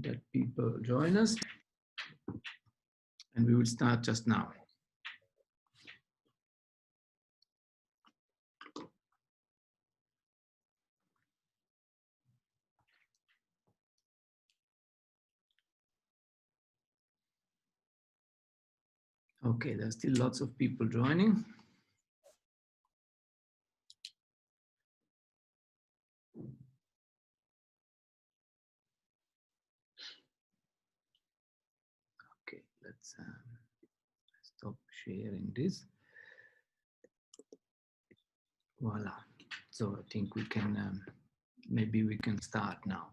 that people join us. And we will start just now. Okay, there's still lots of people joining. Okay, let's stop sharing this. Voila. So I think we can, maybe we can start now.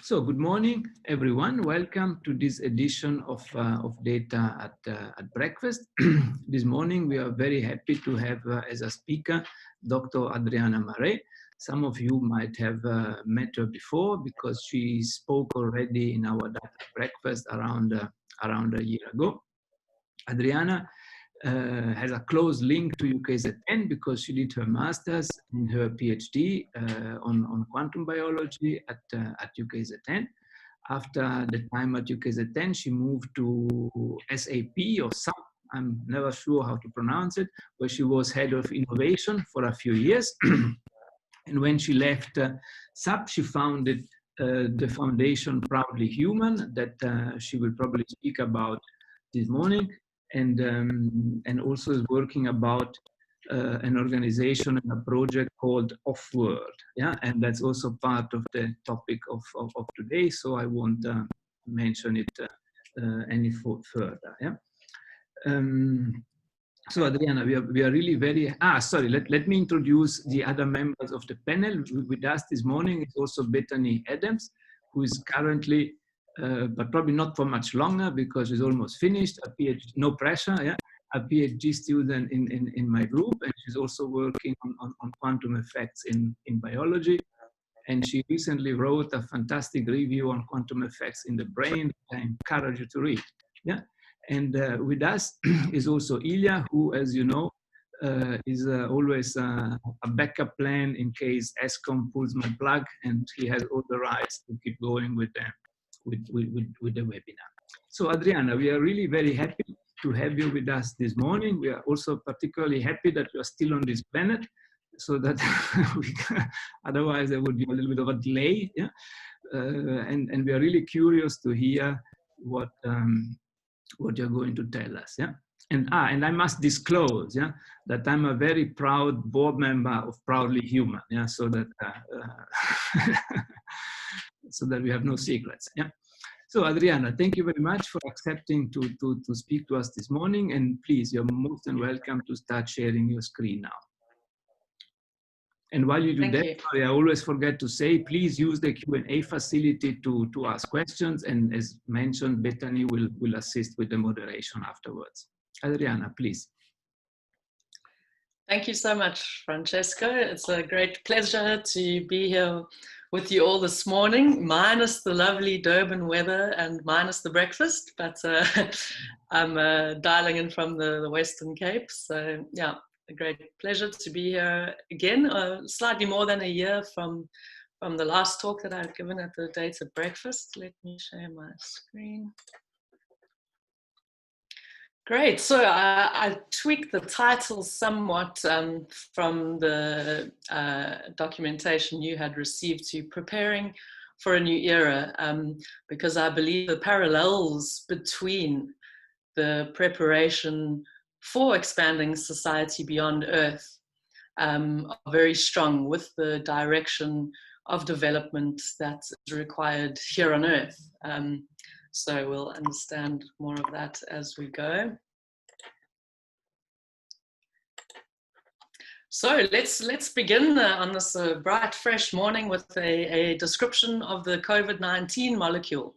So good morning, everyone. Welcome to this edition of Data at Breakfast. This morning, we are very happy to have as a speaker, Dr. Adriana Marais. Some of you might have met her before because she spoke already in our Data Breakfast around a year ago. Adriana has a close link to UKZN because she did her master's and her PhD on quantum biology at UKZN. After the time at UKZN, she moved to SAP or SAP, I'm never sure how to pronounce it, where she was head of innovation for a few years. And when she left SAP, she founded the foundation Proudly Human that she will probably speak about this morning. And also is working about an organization and a project called Off-World, yeah, and that's also part of the topic of today. So I won't mention it any further. Yeah. So Adriana, we are really very. Sorry. Let me introduce the other members of the panel. With us this morning is also Bethany Adams, who is currently. But probably not for much longer because she's almost finished a PhD, no pressure, yeah, a PhD student in my group, and she's also working on quantum effects in biology. And she recently wrote a fantastic review on quantum effects in the brain. I encourage you to read. Yeah, and with us is also Ilya, who, as you know, is always a backup plan in case ESCOM pulls my plug, and he has all the rights to keep going with them. With the webinar. So Adriana, we are really very happy to have you with us this morning. We are also particularly happy that you are still on this planet, so that otherwise there would be a little bit of a delay. Yeah? And we are really curious to hear what you're going to tell us. Yeah. And I must disclose, yeah, that I'm a very proud board member of Proudly Human. Yeah, so that so that we have no secrets. Yeah. So Adriana, thank you very much for accepting to speak to us this morning. And please, you're most than welcome to start sharing your screen now. And while you do that, sorry, I always forget to say, please use the Q&A facility to ask questions. And as mentioned, Bethany will assist with the moderation afterwards. Adriana, please. Thank you so much, Francesco. It's a great pleasure to be here with you all this morning, minus the lovely Durban weather and minus the breakfast, but I'm dialing in from the Western Cape. So yeah, a great pleasure to be here again, slightly more than a year from the last talk that I've given at the Data Breakfast. Let me share my screen. Great. So I tweaked the title somewhat from the documentation you had received to Preparing for a New Era, because I believe the parallels between the preparation for expanding society beyond Earth are very strong with the direction of development that is required here on Earth. So we'll understand more of that as we go. So let's begin on this bright, fresh morning with a description of the COVID-19 molecule.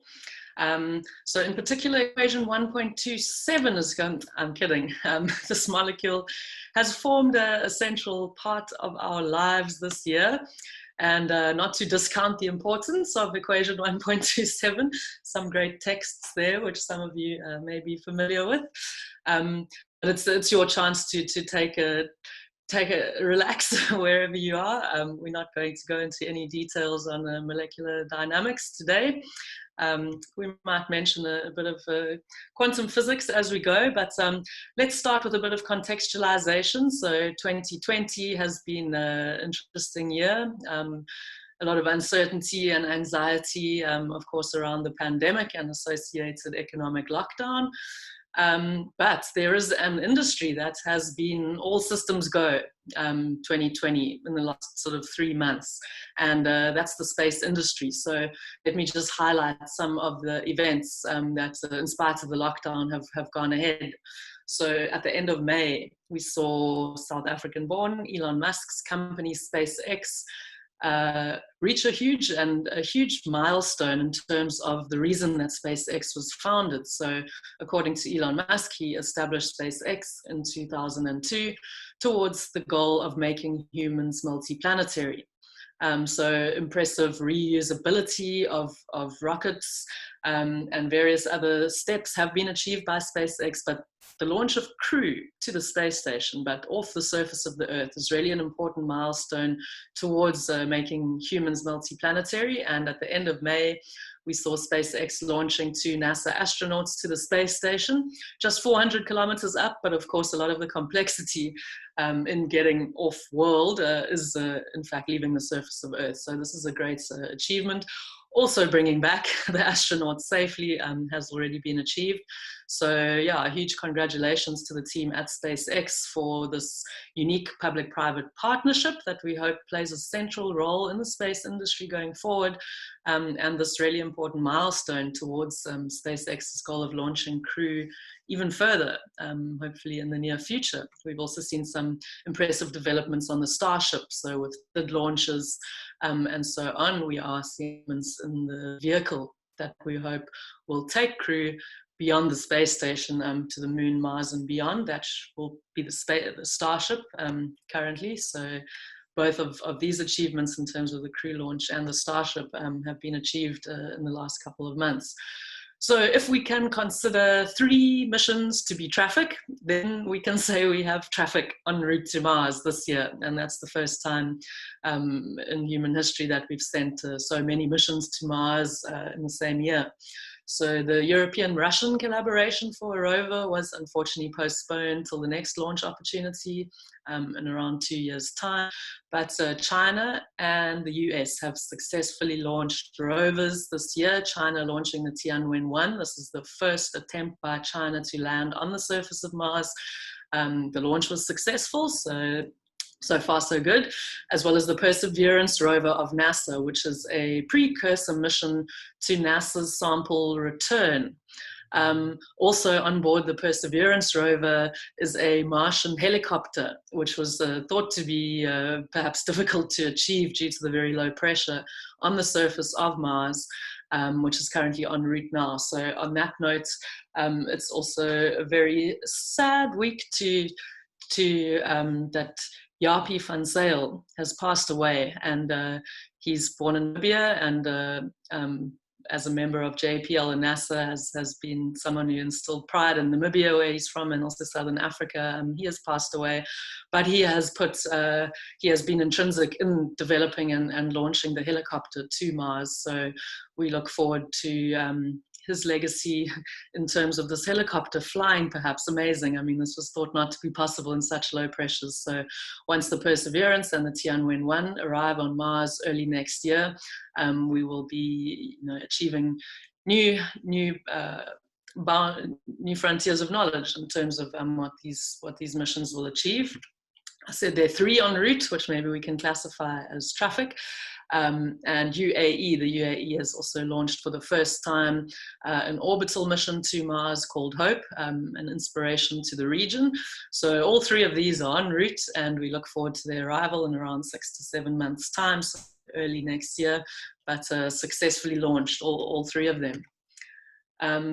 So in particular, equation 1.27 is going, I'm kidding, this molecule has formed a central part of our lives this year. And not to discount the importance of equation 1.27, some great texts there, which some of you may be familiar with. But it's your chance to take a relax wherever you are. We're not going to go into any details on molecular dynamics today. We might mention a bit of quantum physics as we go, but let's start with a bit of contextualization. So 2020 has been an interesting year. A lot of uncertainty and anxiety, of course, around the pandemic and associated economic lockdown. But there is an industry that has been all systems go 2020 in the last sort of 3 months, and that's the space industry. So let me just highlight some of the events that in spite of the lockdown have gone ahead. So at the end of May, we saw South African born Elon Musk's company SpaceX reach a huge milestone in terms of the reason that SpaceX was founded. So according to Elon Musk, he established SpaceX in 2002 towards the goal of making humans multiplanetary. So impressive reusability of rockets and various other steps have been achieved by SpaceX, but the launch of crew to the space station, but off the surface of the Earth, is really an important milestone towards making humans multiplanetary. And at the end of May, we saw SpaceX launching 2 NASA astronauts to the space station, just 400 kilometers up, but of course a lot of the complexity in getting off-world is in fact leaving the surface of Earth. So this is a great achievement. Also bringing back the astronauts safely has already been achieved. So yeah, huge congratulations to the team at SpaceX for this unique public-private partnership that we hope plays a central role in the space industry going forward, and this really important milestone towards SpaceX's goal of launching crew even further, hopefully in the near future. We've also seen some impressive developments on the Starship, so with the launches and so on. We are seeing in the vehicle that we hope will take crew beyond the space station to the Moon, Mars, and beyond. That will be the Starship currently. So both of these achievements in terms of the crew launch and the Starship have been achieved in the last couple of months. So if we can consider 3 missions to be traffic, then we can say we have traffic en route to Mars this year. And that's the first time in human history that we've sent so many missions to Mars in the same year. So the European-Russian collaboration for a rover was unfortunately postponed till the next launch opportunity in around 2 years' time. But China and the US have successfully launched rovers this year, China launching the Tianwen-1. This is the first attempt by China to land on the surface of Mars. The launch was successful, so far so good, as well as the Perseverance rover of NASA, which is a precursor mission to NASA's sample return. Also on board the Perseverance rover is a Martian helicopter, which was thought to be perhaps difficult to achieve due to the very low pressure on the surface of Mars, which is currently en route now. So on that note, it's also a very sad week to that Yapi van Zyl has passed away, and he's born in Namibia, and as a member of JPL and NASA has been someone who instilled pride in Namibia, where he's from, and also Southern Africa. He has passed away, but he has been intrinsic in developing and launching the helicopter to Mars. So we look forward to his legacy in terms of this helicopter flying, perhaps amazing. I mean, this was thought not to be possible in such low pressures. So once the Perseverance and the Tianwen-1 arrive on Mars early next year, we will be achieving new frontiers of knowledge in terms of what these missions will achieve. I said there are 3 en route, which maybe we can classify as traffic. And UAE, the UAE has also launched for the first time an orbital mission to Mars called HOPE, an inspiration to the region. So all 3 of these are en route, and we look forward to their arrival in around 6 to 7 months' time, so early next year, but successfully launched all 3 of them.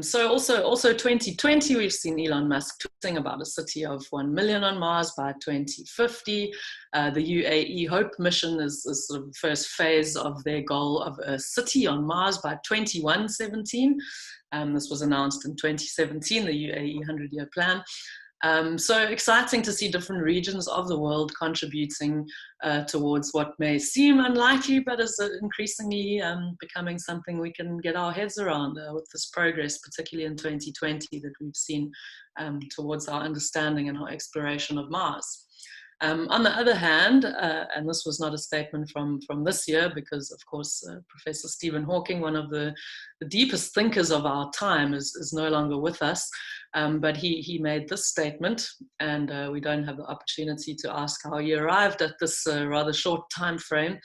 So also 2020, we've seen Elon Musk tweeting about a city of 1 million on Mars by 2050. The UAE HOPE mission is sort of the first phase of their goal of a city on Mars by 2117. This was announced in 2017, the UAE 100-year plan. So exciting to see different regions of the world contributing towards what may seem unlikely, but is increasingly becoming something we can get our heads around with this progress, particularly in 2020, that we've seen towards our understanding and our exploration of Mars. On the other hand, and this was not a statement from this year, because of course Professor Stephen Hawking, one of the deepest thinkers of our time, is no longer with us, but he made this statement, and we don't have the opportunity to ask how he arrived at this rather short time frame,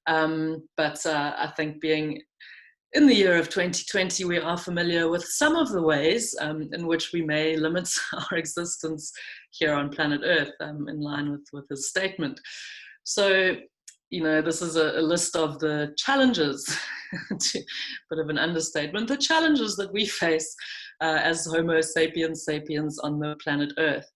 but I think being in the year of 2020, we are familiar with some of the ways in which we may limit our existence here on planet Earth, in line with his statement. So, this is a list of the challenges, bit of an understatement, the challenges that we face as Homo sapiens sapiens on the planet Earth.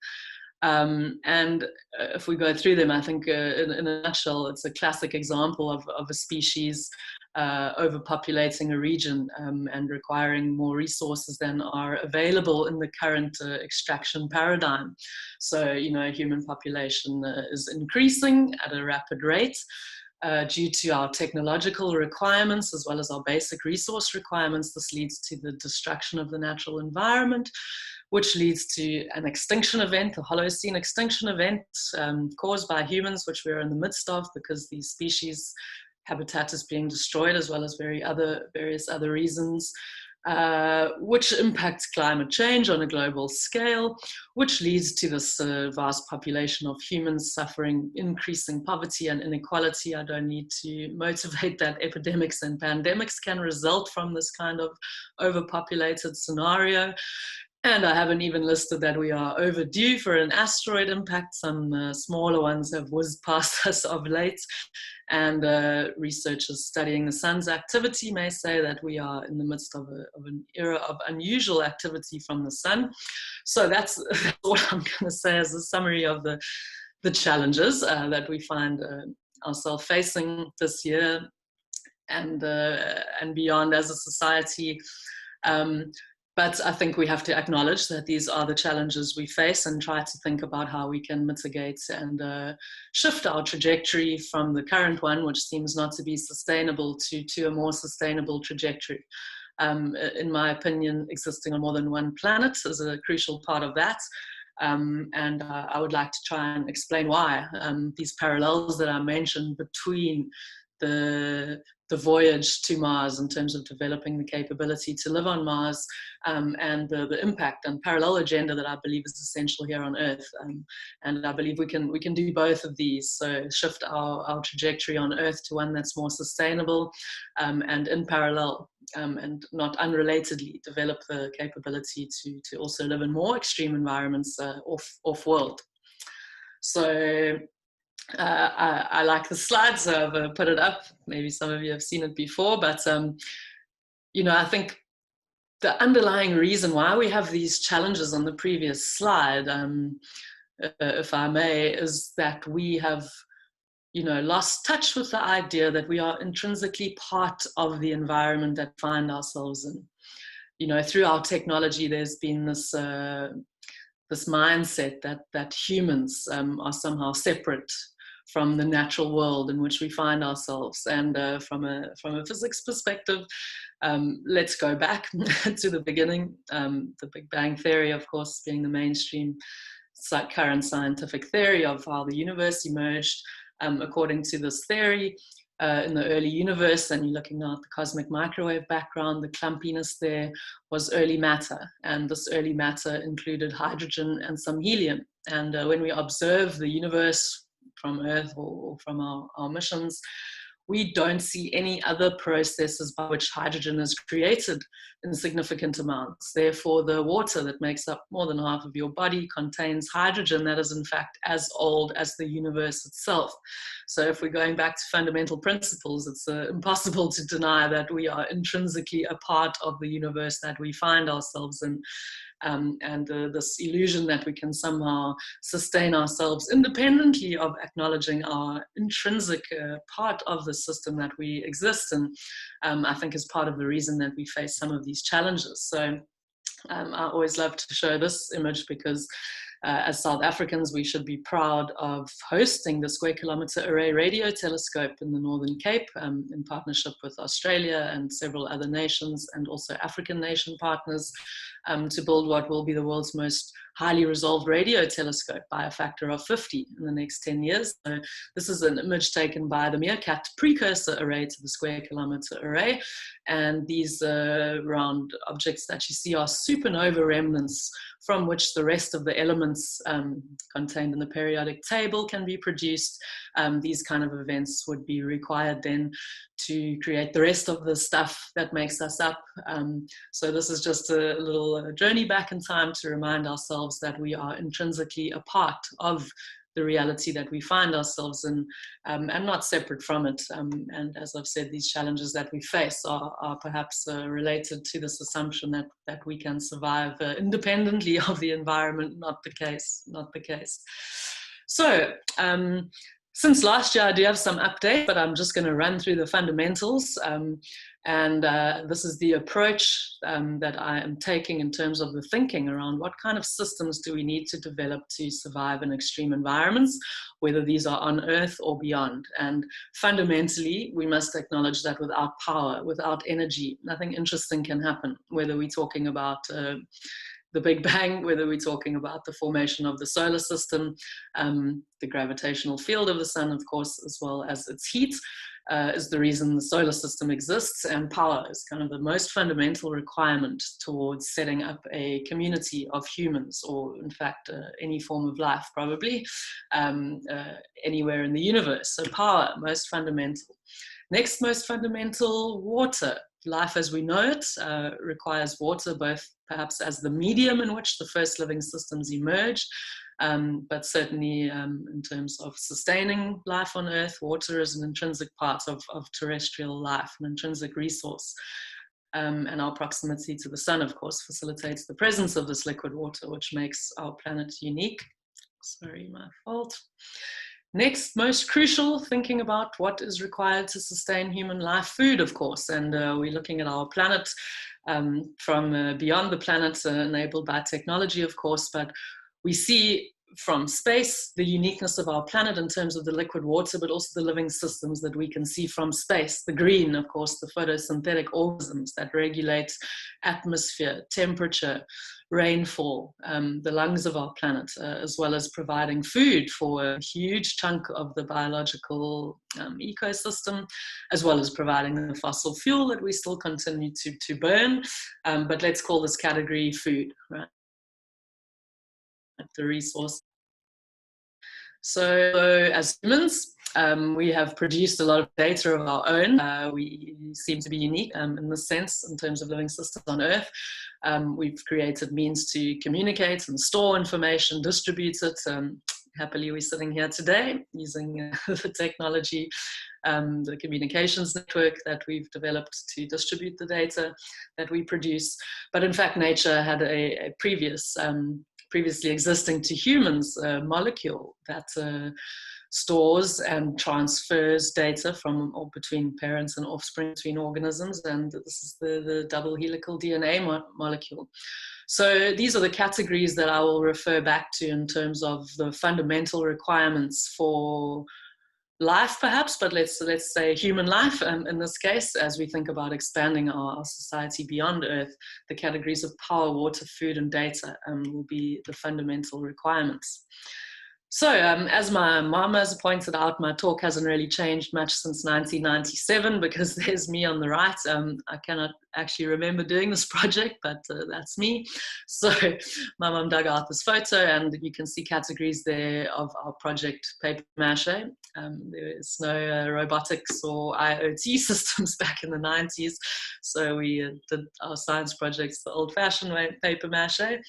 And if we go through them, I think in a nutshell, it's a classic example of a species overpopulating a region and requiring more resources than are available in the current extraction paradigm. So, human population is increasing at a rapid rate due to our technological requirements as well as our basic resource requirements. This leads to the destruction of the natural environment, which leads to an extinction event, a Holocene extinction event caused by humans, which we're in the midst of because these species habitat is being destroyed, as well as various other reasons, which impacts climate change on a global scale, which leads to this vast population of humans suffering increasing poverty and inequality. I don't need to motivate that epidemics and pandemics can result from this kind of overpopulated scenario. And I haven't even listed that we are overdue for an asteroid impact. Some smaller ones have whizzed past us of late. And researchers studying the sun's activity may say that we are in the midst of an era of unusual activity from the sun. So that's what I'm going to say as a summary of the challenges that we find ourselves facing this year and beyond as a society. But I think we have to acknowledge that these are the challenges we face and try to think about how we can mitigate and shift our trajectory from the current one, which seems not to be sustainable, to a more sustainable trajectory. In my opinion, existing on more than one planet is a crucial part of that. And I would like to try and explain why these parallels that I mentioned between the voyage to Mars in terms of developing the capability to live on Mars and the impact and parallel agenda that I believe is essential here on Earth. And I believe we can do both of these. So shift our trajectory on Earth to one that's more sustainable and in parallel and not unrelatedly develop the capability to also live in more extreme environments off-world. So I like the slides, so I've put it up. Maybe some of you have seen it before, but I think the underlying reason why we have these challenges on the previous slide, if I may, is that we have lost touch with the idea that we are intrinsically part of the environment that we find ourselves in. Through our technology, there's been this mindset that humans are somehow separate from the natural world in which we find ourselves. And from a physics perspective, let's go back to the beginning. The Big Bang Theory, of course, being the mainstream current scientific theory of how the universe emerged. According to this theory, in the early universe, and you're looking now at the cosmic microwave background, the clumpiness there was early matter. And this early matter included hydrogen and some helium. And when we observe the universe from Earth or from our missions, we don't see any other processes by which hydrogen is created in significant amounts. Therefore, the water that makes up more than half of your body contains hydrogen that is in fact as old as the universe itself. So if we're going back to fundamental principles, it's impossible to deny that we are intrinsically a part of the universe that we find ourselves in. And this illusion that we can somehow sustain ourselves independently of acknowledging our intrinsic part of the system that we exist in, I think is part of the reason that we face some of these challenges. So I always love to show this image because As South Africans, we should be proud of hosting the Square Kilometre Array Radio Telescope in the Northern Cape in partnership with Australia and several other nations and also African nation partners to build what will be the world's most highly resolved radio telescope by a factor of 50 in the next 10 years. So this is an image taken by the Meerkat precursor array to the Square Kilometre Array. And these round objects that you see are supernova remnants from which the rest of the elements contained in the periodic table can be produced. These kind of events would be required then to create the rest of the stuff that makes us up. So this is just a little journey back in time to remind ourselves that we are intrinsically a part of the reality that we find ourselves in and not separate from it. And as I've said, these challenges that we face are perhaps related to this assumption that we can survive independently of the environment. Not the case. So, since last year, I do have some update, but I'm just going to run through the fundamentals. This is the approach that I am taking in terms of the thinking around what kind of systems do we need to develop to survive in extreme environments, whether these are on Earth or beyond. And fundamentally, we must acknowledge that without power, without energy, nothing interesting can happen, whether we're talking about the Big Bang, whether we're talking about the formation of the solar system, the gravitational field of the sun, of course, as well as its heat, is the reason the solar system exists, and power is kind of the most fundamental requirement towards setting up a community of humans, or in fact, any form of life, probably, anywhere in the universe. So power, most fundamental. Next most fundamental, water. Life as we know it requires water, both perhaps as the medium in which the first living systems emerged, but certainly in terms of sustaining life on Earth, water is an intrinsic part of terrestrial life, an intrinsic resource. And our proximity to the sun, of course, facilitates the presence of this liquid water, which makes our planet unique. Sorry, my fault. Next, most crucial, thinking about what is required to sustain human life, food, of course. And we're looking at our planet from beyond the planet, enabled by technology, of course, but we see from space the uniqueness of our planet in terms of the liquid water, but also the living systems that we can see from space. The green, of course, the photosynthetic organisms that regulate atmosphere, temperature, rainfall, the lungs of our planet, as well as providing food for a huge chunk of the biological ecosystem, as well as providing the fossil fuel that we still continue to burn. But let's call this category food, right? The resource. So as humans, we have produced a lot of data of our own. We seem to be unique in this sense in terms of living systems on Earth. We've created means to communicate and store information, distribute it. Happily, we're sitting here today using the technology, the communications network that we've developed to distribute the data that we produce. But in fact, nature had a previously existing to humans molecule that stores and transfers data from or between parents and offspring, between organisms, and this is the double helical DNA molecule. So these are the categories that I will refer back to in terms of the fundamental requirements for life, perhaps, but let's say human life in this case, as we think about expanding our society beyond Earth. The categories of power, water, food, and data will be the fundamental requirements. So as my mom has pointed out, my talk hasn't really changed much since 1997 because there's me on the right. I cannot actually remember doing this project, but that's me. So my mom dug out this photo and you can see categories there of our project paper mache. There is no robotics or IoT systems back in the 90s. So we did our science projects the old-fashioned way, paper mache,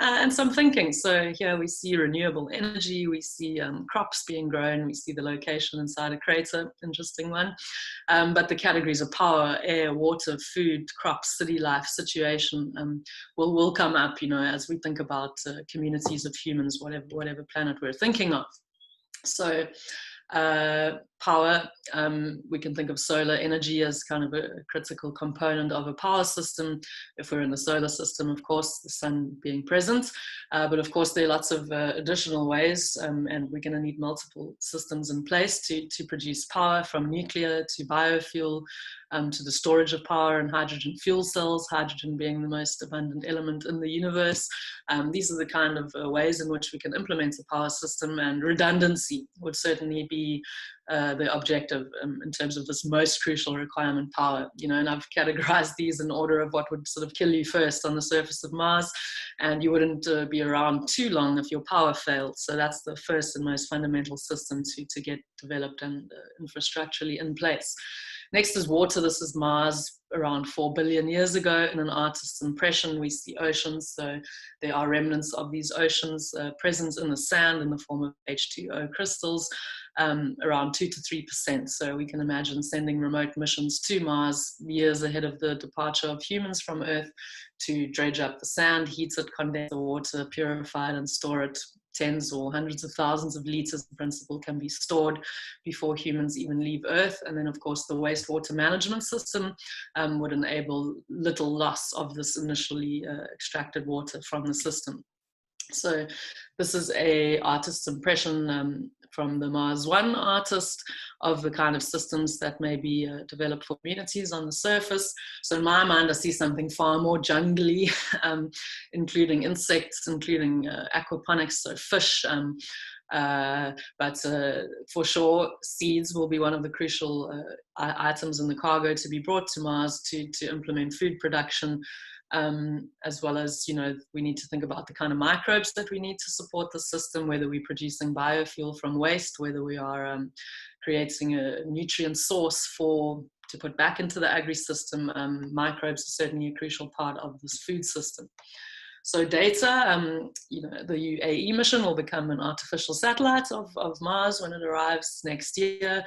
and some thinking. So here we see renewable energy, we see crops being grown, we see the location inside a crater, interesting one. But the categories of power, air, water, food, crops, city life, situation will come up, you know, as we think about communities of humans, whatever planet we're thinking of. So power. We can think of solar energy as kind of a critical component of a power system. If we're in the solar system, of course, the sun being present. But of course, there are lots of additional ways, and we're going to need multiple systems in place to produce power, from nuclear to biofuel, to the storage of power and hydrogen fuel cells, hydrogen being the most abundant element in the universe. These are the kind of ways in which we can implement a power system, and redundancy would certainly be the objective in terms of this most crucial requirement, power. And I've categorized these in order of what would sort of kill you first on the surface of Mars, and you wouldn't be around too long if your power failed. So that's the first and most fundamental system to get developed and infrastructurally in place. Next is water. This is Mars around 4 billion years ago. In an artist's impression, we see oceans. So there are remnants of these oceans present in the sand in the form of H2O crystals, around 2 to 3%. So we can imagine sending remote missions to Mars years ahead of the departure of humans from Earth to dredge up the sand, heat it, condense the water, purify it, and store it. Tens or hundreds of thousands of liters, in principle, can be stored before humans even leave Earth. And then, of course, the wastewater management system would enable little loss of this initially extracted water from the system. So this is a artist's impression from the Mars One artist of the kind of systems that may be developed for communities on the surface. So in my mind, I see something far more jungly, including insects, including aquaponics, so fish. But for sure, seeds will be one of the crucial items in the cargo to be brought to Mars to implement food production. As well as, we need to think about the kind of microbes that we need to support the system, whether we're producing biofuel from waste, whether we are creating a nutrient source to put back into the agri-system. Microbes are certainly a crucial part of this food system. So data, the UAE mission will become an artificial satellite of Mars when it arrives next year.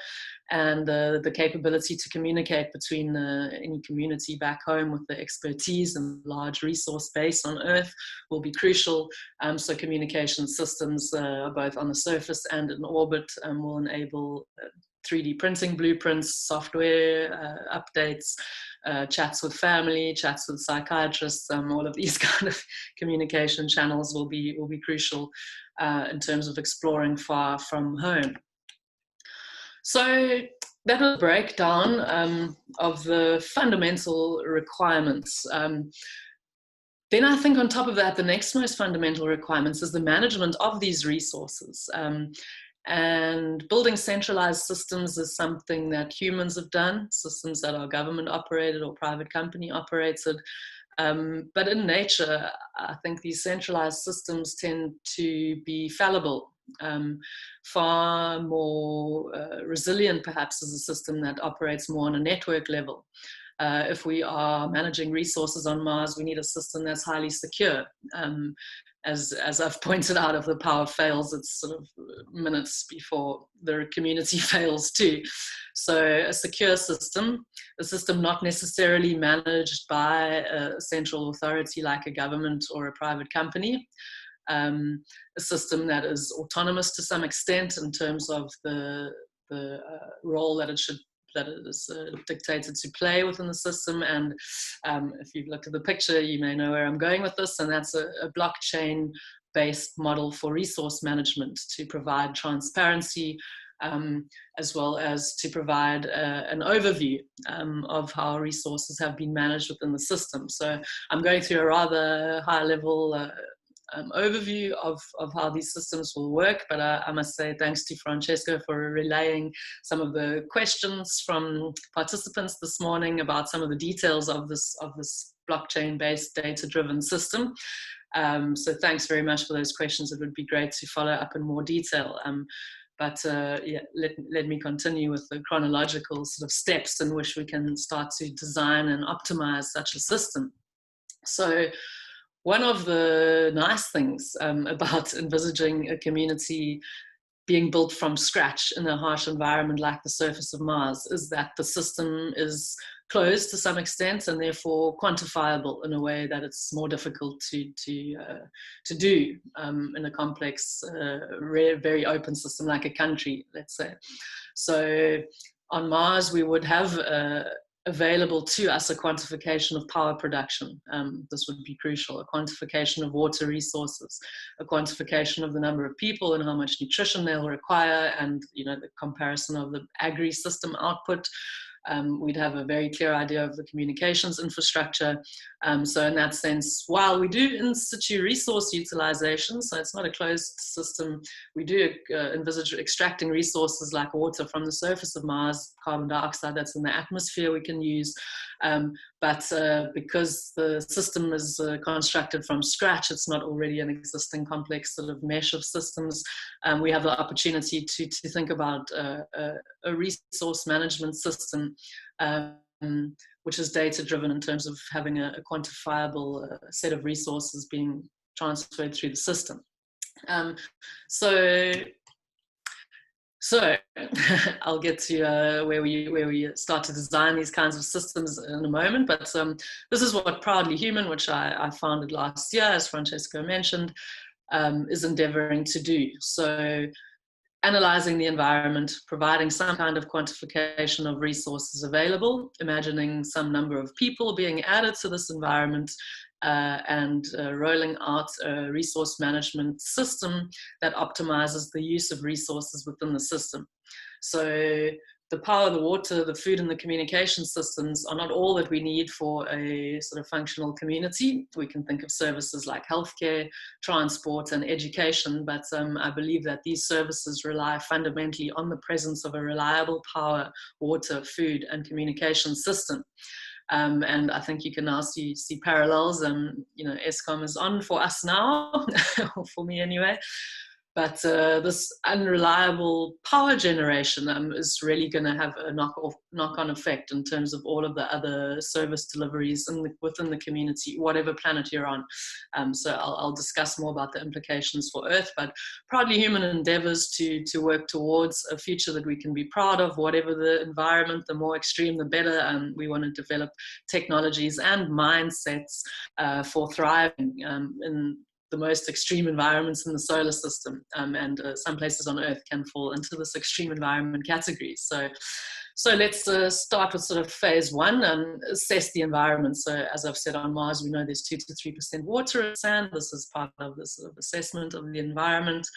And the capability to communicate between any community back home with the expertise and large resource base on Earth will be crucial. So communication systems, both on the surface and in orbit, will enable 3D printing blueprints, software updates, chats with family, chats with psychiatrists. All of these kind of communication channels will be crucial in terms of exploring far from home. So that was a breakdown of the fundamental requirements. Then I think on top of that, the next most fundamental requirements is the management of these resources. And building centralized systems is something that humans have done, systems that are government operated or private company operated. But in nature, I think these centralized systems tend to be fallible. Far more resilient perhaps is a system that operates more on a network level. If we are managing resources on Mars, we need a system that's highly secure. As I've pointed out, if the power fails, it's sort of minutes before the community fails too. So a secure system, a system not necessarily managed by a central authority like a government or a private company, a system that is autonomous to some extent in terms of the role that it is dictated to play within the system. And if you've looked at the picture, you may know where I'm going with this, and that's a blockchain-based model for resource management to provide transparency, as well as to provide an overview of how resources have been managed within the system. So I'm going through a rather high-level overview of how these systems will work, but I must say thanks to Francesco for relaying some of the questions from participants this morning about some of the details of this blockchain-based data-driven system. So thanks very much for those questions. It would be great to follow up in more detail. But let me continue with the chronological sort of steps in which we can start to design and optimize such a system. So one of the nice things about envisaging a community being built from scratch in a harsh environment like the surface of Mars is that the system is closed to some extent, and therefore quantifiable in a way that it's more difficult to do in a complex, very open system like a country, let's say. So on Mars, we would have available to us a quantification of power production. This would be crucial, a quantification of water resources, a quantification of the number of people and how much nutrition they'll require, and the comparison of the agri-system output. We'd have a very clear idea of the communications infrastructure. So in that sense, while we do in situ resource utilization, so it's not a closed system, we do envisage extracting resources like water from the surface of Mars, carbon dioxide that's in the atmosphere we can use. But because the system is constructed from scratch, it's not already an existing complex sort of mesh of systems. We have the opportunity to think about a resource management system which is data-driven in terms of having a quantifiable set of resources being transferred through the system. So I'll get to where we start to design these kinds of systems in a moment, but this is what Proudly Human, which I founded last year, as Francesco mentioned, is endeavoring to do. So analyzing the environment, providing some kind of quantification of resources available, imagining some number of people being added to this environment, and rolling out a resource management system that optimizes the use of resources within the system. So the power, the water, the food, and the communication systems are not all that we need for a sort of functional community. We can think of services like healthcare, transport, and education, but I believe that these services rely fundamentally on the presence of a reliable power, water, food, and communication system. And I think you can now see parallels. ESCOM is on for us now, or for me anyway. But this unreliable power generation is really going to have a knock-on effect in terms of all of the other service deliveries within the community, whatever planet you're on. So I'll discuss more about the implications for Earth, but Proudly Human endeavors to work towards a future that we can be proud of, whatever the environment, the more extreme, the better. We want to develop technologies and mindsets for thriving in the most extreme environments in the solar system, and some places on Earth can fall into this extreme environment category. So let's start with sort of phase one and assess the environment. So as I've said, on Mars, we know there's 2 to 3% water and sand. This is part of this sort of assessment of the environment.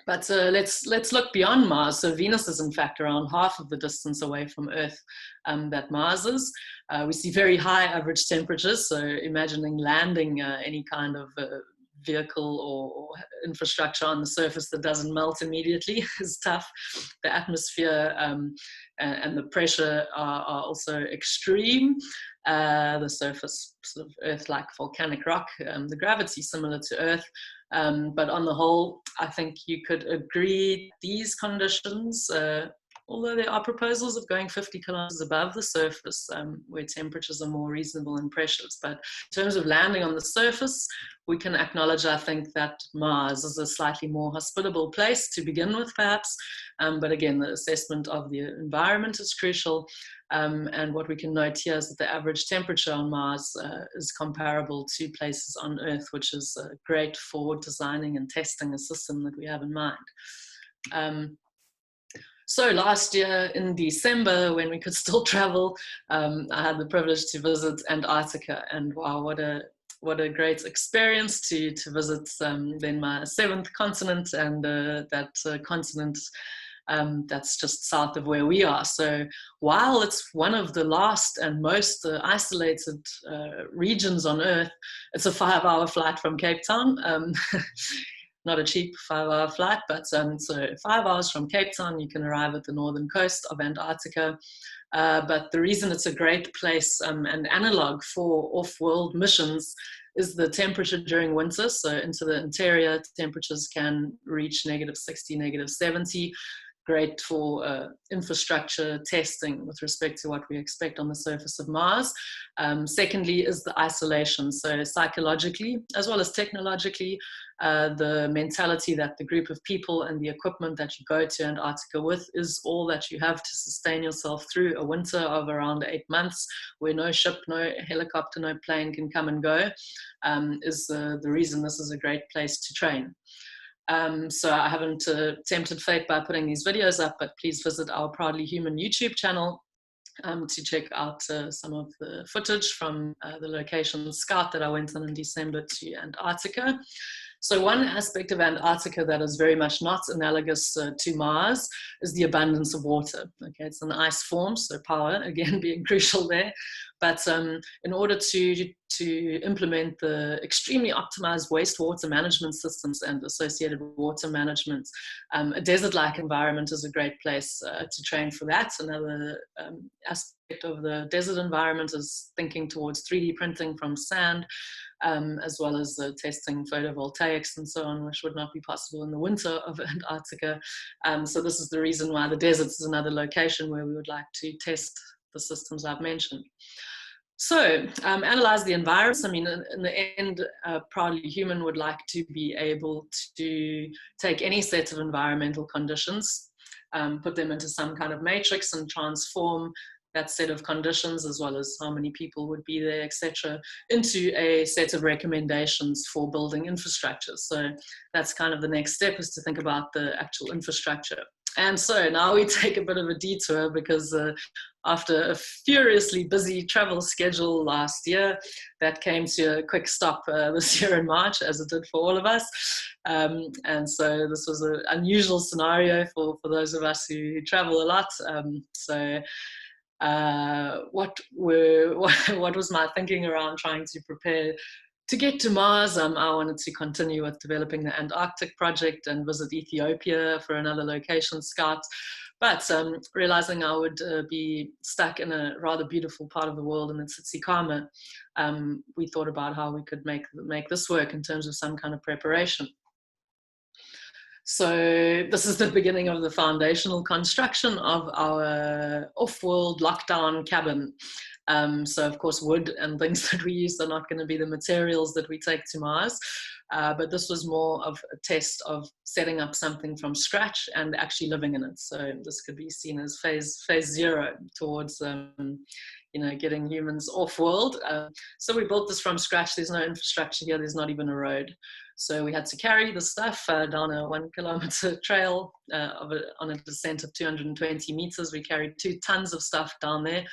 But let's look beyond Mars. So Venus is in fact around half of the distance away from Earth that Mars is. We see very high average temperatures. So imagining landing any kind of vehicle or infrastructure on the surface that doesn't melt immediately is tough. The atmosphere and the pressure are also extreme. The surface sort of Earth-like volcanic rock, the gravity similar to Earth. But on the whole, I think you could agree these conditions, although there are proposals of going 50 kilometers above the surface, where temperatures are more reasonable and pressures. But in terms of landing on the surface, we can acknowledge, I think, that Mars is a slightly more hospitable place to begin with, perhaps. But again, the assessment of the environment is crucial. And what we can note here is that the average temperature on Mars is comparable to places on Earth, which is great for designing and testing a system that we have in mind. So last year in December, when we could still travel, I had the privilege to visit Antarctica, and wow, what a great experience to visit then my 7th continent, and that continent that's just south of where we are. So while it's one of the last and most isolated regions on Earth, it's a 5-hour flight from Cape Town. Not a cheap 5-hour flight, but so 5 hours from Cape Town, you can arrive at the northern coast of Antarctica. But the reason it's a great place and analog for off-world missions is the temperature during winter. So into the interior, temperatures can reach -60, -70. great for infrastructure testing with respect to what we expect on the surface of Mars. Secondly is the isolation. So psychologically, as well as technologically, the mentality that the group of people and the equipment that you go to Antarctica with is all that you have to sustain yourself through a winter of around 8 months, where no ship, no helicopter, no plane can come and go, is the reason this is a great place to train. So I haven't tempted fate by putting these videos up, but please visit our Proudly Human YouTube channel to check out some of the footage from the location scout that I went on in December to Antarctica. So one aspect of Antarctica that is very much not analogous to Mars is the abundance of water. Okay, it's an ice form, so power, again, being crucial there. But in order to implement the extremely optimized wastewater management systems and associated water management, a desert-like environment is a great place to train for that. Another aspect of the desert environment is thinking towards 3D printing from sand, as well as testing photovoltaics and so on, which would not be possible in the winter of Antarctica. So this is the reason why the deserts is another location where we would like to test the systems I've mentioned. So analyze the environment. I mean, in the end, Proudly Human would like to be able to take any set of environmental conditions, put them into some kind of matrix and transform that set of conditions, as well as how many people would be there, etc., into a set of recommendations for building infrastructure. So that's kind of the next step, is to think about the actual infrastructure. And so now we take a bit of a detour, because after a furiously busy travel schedule last year, that came to a quick stop this year in March, as it did for all of us. And so this was an unusual scenario for those of us who travel a lot. What was my thinking around trying to prepare to get to Mars? I wanted to continue with developing the Antarctic project and visit Ethiopia for another location scout. But realizing I would be stuck in a rather beautiful part of the world in the Tsitsikamma, we thought about how we could make this work in terms of some kind of preparation. So this is the beginning of the foundational construction of our off-world lockdown cabin. So of course, wood and things that we use are not going to be the materials that we take to Mars. But this was more of a test of setting up something from scratch and actually living in it. So this could be seen as phase 0 towards getting humans off-world. So we built this from scratch. There's no infrastructure here. There's not even a road. So we had to carry the stuff down a 1 kilometer trail on a descent of 220 meters. We carried 2 tons of stuff down there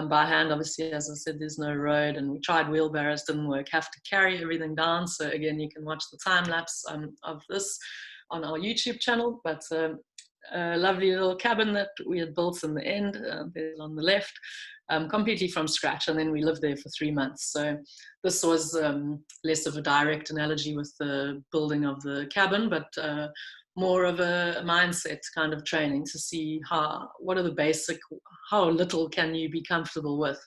by hand. Obviously, as I said, there's no road, and we tried wheelbarrows, didn't work. Have to carry everything down. So again, you can watch the time lapse of this on our YouTube channel. But a lovely little cabin that we had built in the end, there on the left, completely from scratch, and then we lived there for 3 months. So this was less of a direct analogy with the building of the cabin, but more of a mindset kind of training to see how little can you be comfortable with,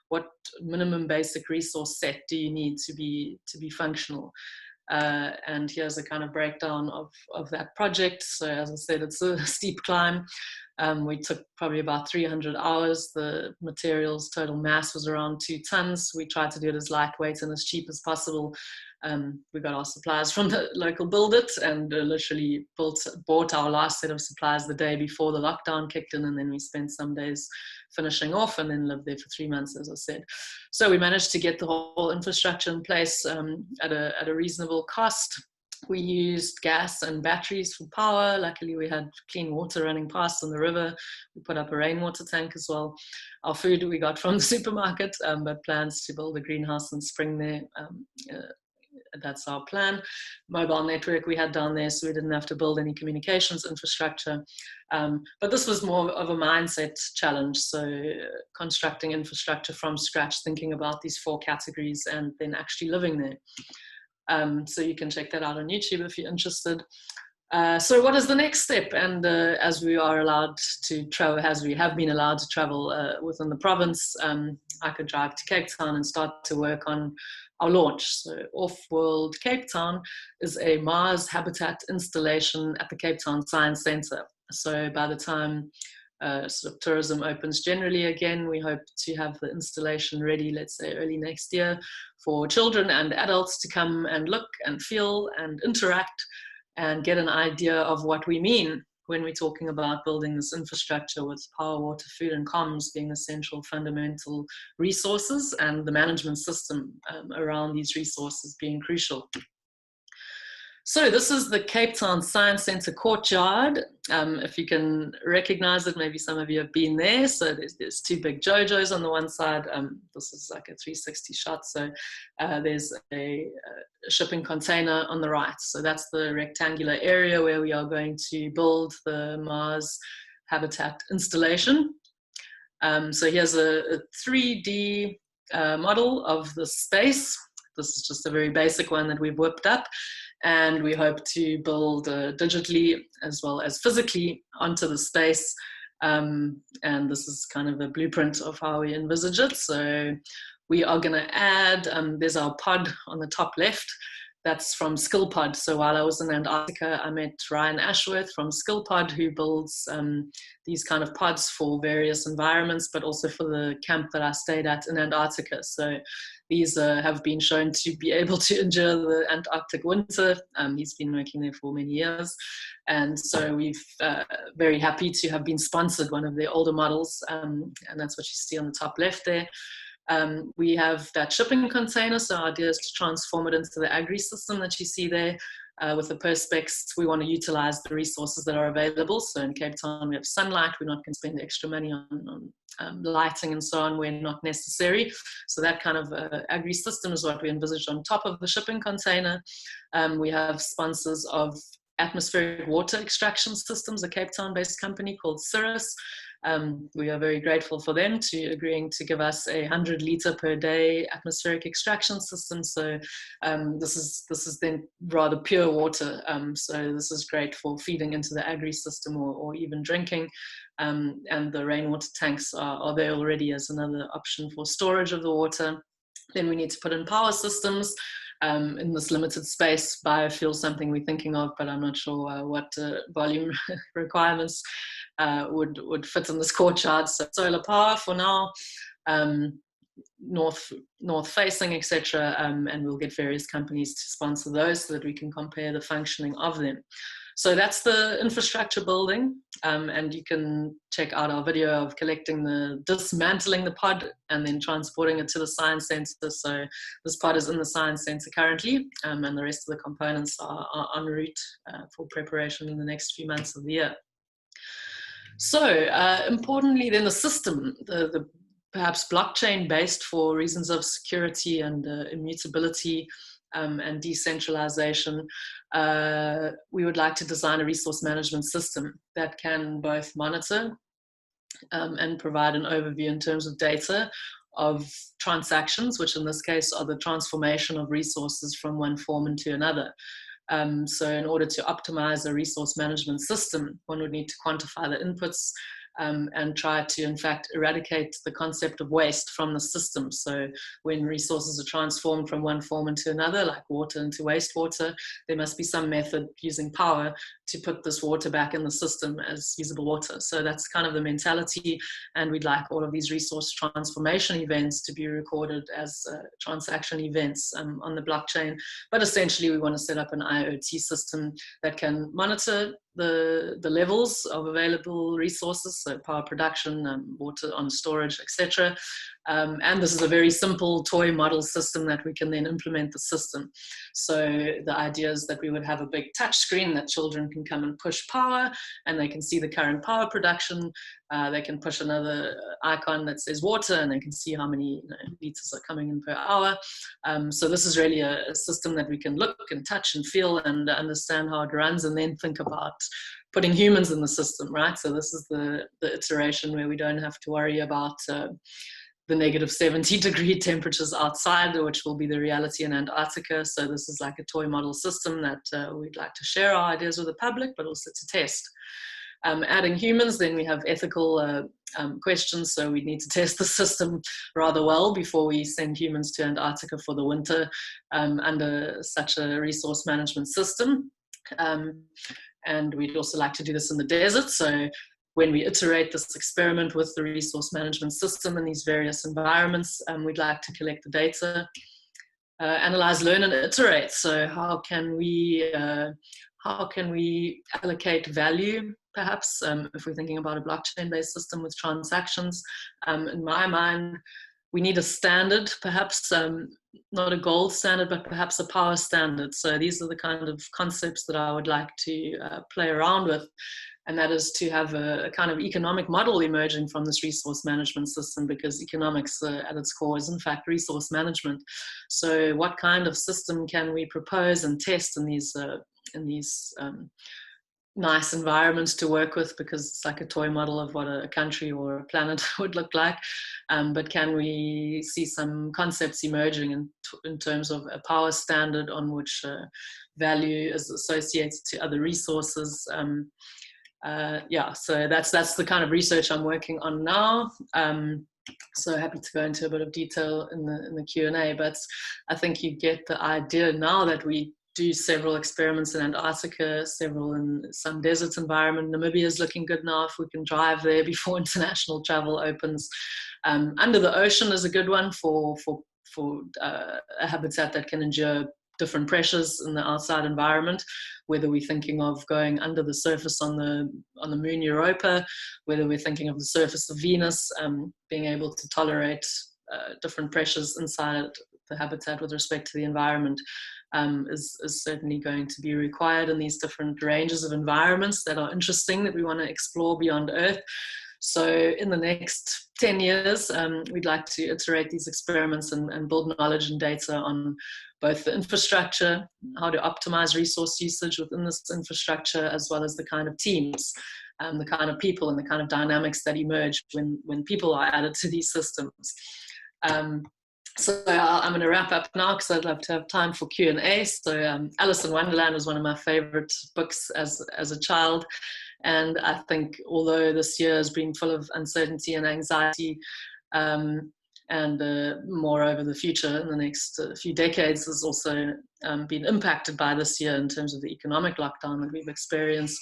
what minimum basic resource set do you need to be functional. And here's a kind of breakdown of that project. So as I said, it's a steep climb. We took probably about 300 hours. The materials total mass was around 2 tons. We tried to do it as lightweight and as cheap as possible. We got our supplies from the local Build It, and literally bought our last set of supplies the day before the lockdown kicked in, and then we spent some days finishing off and then lived there for 3 months, as I said. So we managed to get the whole infrastructure in place at a reasonable cost. We used gas and batteries for power. Luckily, we had clean water running past in the river. We put up a rainwater tank as well. Our food we got from the supermarket, but plans to build a greenhouse in spring there. That's our plan. Mobile network we had down there, so we didn't have to build any communications infrastructure. But this was more of a mindset challenge. So constructing infrastructure from scratch, thinking about these 4 categories, and then actually living there. So you can check that out on YouTube if you're interested. So what is the next step? And as we are allowed to travel, as we have been allowed to travel within the province, I could drive to Cape Town and start to work on our launch. So Off-World Cape Town is a Mars habitat installation at the Cape Town Science Centre. So by the time sort of tourism opens generally again, we hope to have the installation ready, let's say early next year, for children and adults to come and look and feel and interact and get an idea of what we mean when we're talking about building this infrastructure, with power, water, food, and comms being essential fundamental resources, and the management system around these resources being crucial. So this is the Cape Town Science Centre Courtyard. If you can recognize it, maybe some of you have been there. So there's two big JoJo's on the one side. This is like a 360 shot. So there's a shipping container on the right. So that's the rectangular area where we are going to build the Mars habitat installation. So here's a 3D model of the space. This is just a very basic one that we've whipped up. And we hope to build digitally as well as physically onto the space. And this is kind of a blueprint of how we envisage it. So we are going to add, there's our pod on the top left. That's from SkillPod. So while I was in Antarctica, I met Ryan Ashworth from SkillPod, who builds these kind of pods for various environments, but also for the camp that I stayed at in Antarctica. So these have been shown to be able to endure the Antarctic winter. He's been working there for many years. And so we've very happy to have been sponsored one of their older models. And that's what you see on the top left there. We have that shipping container. So our idea is to transform it into the agri system that you see there. With the perspex, we want to utilize the resources that are available. So in Cape Town, we have sunlight. We're not going to spend extra money on lighting and so on where not necessary. So that kind of agri system is what we envisaged on top of the shipping container. We have sponsors of atmospheric water extraction systems, a Cape Town-based company called Cirrus. We are very grateful for them to agreeing to give us a 100 litre per day atmospheric extraction system. So this is then rather pure water. So this is great for feeding into the agri system or even drinking. And the rainwater tanks are there already as another option for storage of the water. Then we need to put in power systems. In this limited space. Biofuel is something we're thinking of, but I'm not sure what volume requirements would fit in this courtyard. So solar power for now, north facing, etc. And we'll get various companies to sponsor those so that we can compare the functioning of them. So that's the infrastructure building, and you can check out our video of dismantling the pod and then transporting it to the Science Centre. So this pod is in the Science Centre currently, and the rest of the components are en route for preparation in the next few months of the year. So importantly then, the system, the perhaps blockchain based for reasons of security and immutability, and decentralization, we would like to design a resource management system that can both monitor and provide an overview in terms of data of transactions, which in this case are the transformation of resources from one form into another. So in order to optimize a resource management system, one would need to quantify the inputs and try to, in fact, eradicate the concept of waste from the system. So when resources are transformed from one form into another, like water into wastewater, there must be some method using power to put this water back in the system as usable water. So that's kind of the mentality, and we'd like all of these resource transformation events to be recorded as transaction events on the blockchain. But essentially, we want to set up an IoT system that can monitor the levels of available resources, so power production, water on storage, etc. And this is a very simple toy model system that we can then implement the system. So the idea is that we would have a big touch screen that children can come and push power, and they can see the current power production. They can push another icon that says water, and they can see how many liters are coming in per hour. So this is really a system that we can look and touch and feel and understand how it runs, and then think about putting humans in the system, right? So this is the iteration where we don't have to worry about the negative 70-degree temperatures outside, which will be the reality in Antarctica. So this is like a toy model system that we'd like to share our ideas with the public, but also to test. Adding humans, then we have ethical questions. So we need to test the system rather well before we send humans to Antarctica for the winter under such a resource management system. And we'd also like to do this in the desert. So when we iterate this experiment with the resource management system in these various environments, we'd like to collect the data, analyze, learn, and iterate. So how can we allocate value, perhaps, if we're thinking about a blockchain-based system with transactions? In my mind, we need a standard, perhaps not a gold standard, but perhaps a power standard. So these are the kind of concepts that I would like to play around with. And that is to have a kind of economic model emerging from this resource management system, because economics at its core is in fact resource management. So what kind of system can we propose and test in these nice environments to work with, because it's like a toy model of what a country or a planet would look like. But can we see some concepts emerging in terms of a power standard on which value is associated to other resources? So that's the kind of research I'm working on now. So happy to go into a bit of detail in the Q&A, but I think you get the idea now that we do several experiments in Antarctica, several in some desert environment. Namibia is looking good now if we can drive there before international travel opens. Under the ocean is a good one for a habitat that can endure different pressures in the outside environment, whether we're thinking of going under the surface on the moon Europa, whether we're thinking of the surface of Venus, being able to tolerate different pressures inside the habitat with respect to the environment is certainly going to be required in these different ranges of environments that are interesting, that we want to explore beyond Earth. So in the next 10 years, we'd like to iterate these experiments and build knowledge and data on both the infrastructure, how to optimize resource usage within this infrastructure, as well as the kind of teams, the kind of people and the kind of dynamics that emerge when people are added to these systems. So I'm going to wrap up now because I'd love to have time for Q&A. So Alice in Wonderland was one of my favorite books as a child. And I think although this year has been full of uncertainty and anxiety, and moreover the future in the next few decades has also been impacted by this year in terms of the economic lockdown that we've experienced.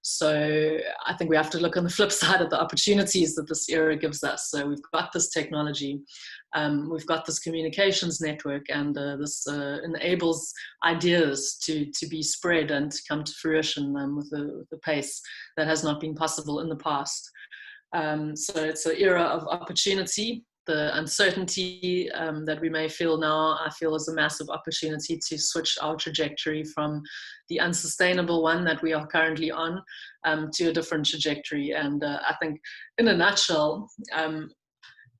So I think we have to look on the flip side of the opportunities that this era gives us. So we've got this technology, we've got this communications network, and this enables ideas to be spread and to come to fruition with the pace that has not been possible in the past. So it's an era of opportunity. The uncertainty that we may feel now, I feel is a massive opportunity to switch our trajectory from the unsustainable one that we are currently on to a different trajectory. And I think in a nutshell,